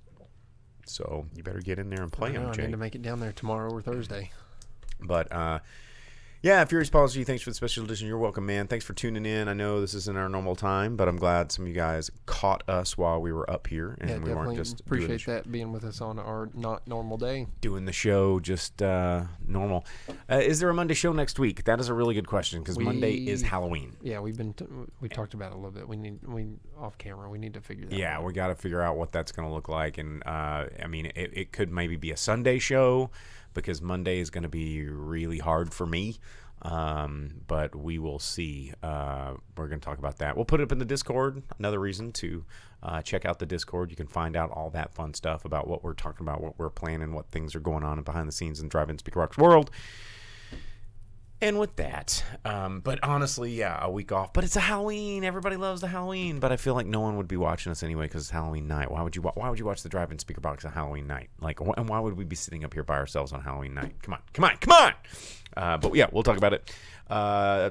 So you better get in there and play them, Jay. I need to make it down there tomorrow or Thursday. But, yeah, Furious Policy, thanks for the special edition. You're welcome, man. Thanks for tuning in. I know this isn't our normal time, but I'm glad some of you guys caught us while we were up here. And we weren't just appreciate that being with us on our not normal day. Doing the show just normal. Is there a Monday show next week? That is a really good question because Monday is Halloween. Yeah, we talked about it a little bit. We off camera. We need to figure that out. Yeah, we got to figure out what that's going to look like. And, I mean, it could maybe be a Sunday show because Monday is going to be really hard for me. But we will see. We're going to talk about that. We'll put it up in the Discord. Another reason to check out the Discord. You can find out all that fun stuff about what we're talking about, what we're planning, what things are going on behind the scenes in Drive-In Speaker Rocks world. And with that, but honestly, yeah, a week off. But it's a Halloween. Everybody loves the Halloween. But I feel like no one would be watching us anyway because it's Halloween night. Why would you watch the Drive-In Speaker Box on Halloween night? Like, and why would we be sitting up here by ourselves on Halloween night? Come on! But yeah, we'll talk about it.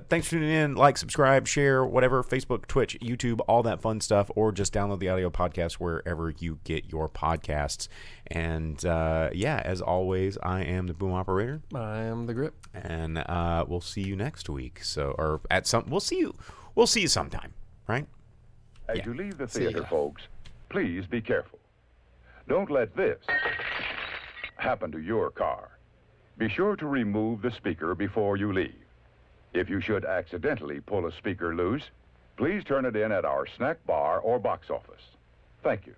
Thanks for tuning in. Like, subscribe, share, whatever. Facebook, Twitch, YouTube, all that fun stuff. Or just download the audio podcast wherever you get your podcasts. And yeah, as always, I am the Boom Operator. I am the Grip. And we'll see you next week. We'll see you sometime, right? As you leave the theater, folks, please be careful. Don't let this happen to your car. Be sure to remove the speaker before you leave. If you should accidentally pull a speaker loose, please turn it in at our snack bar or box office. Thank you.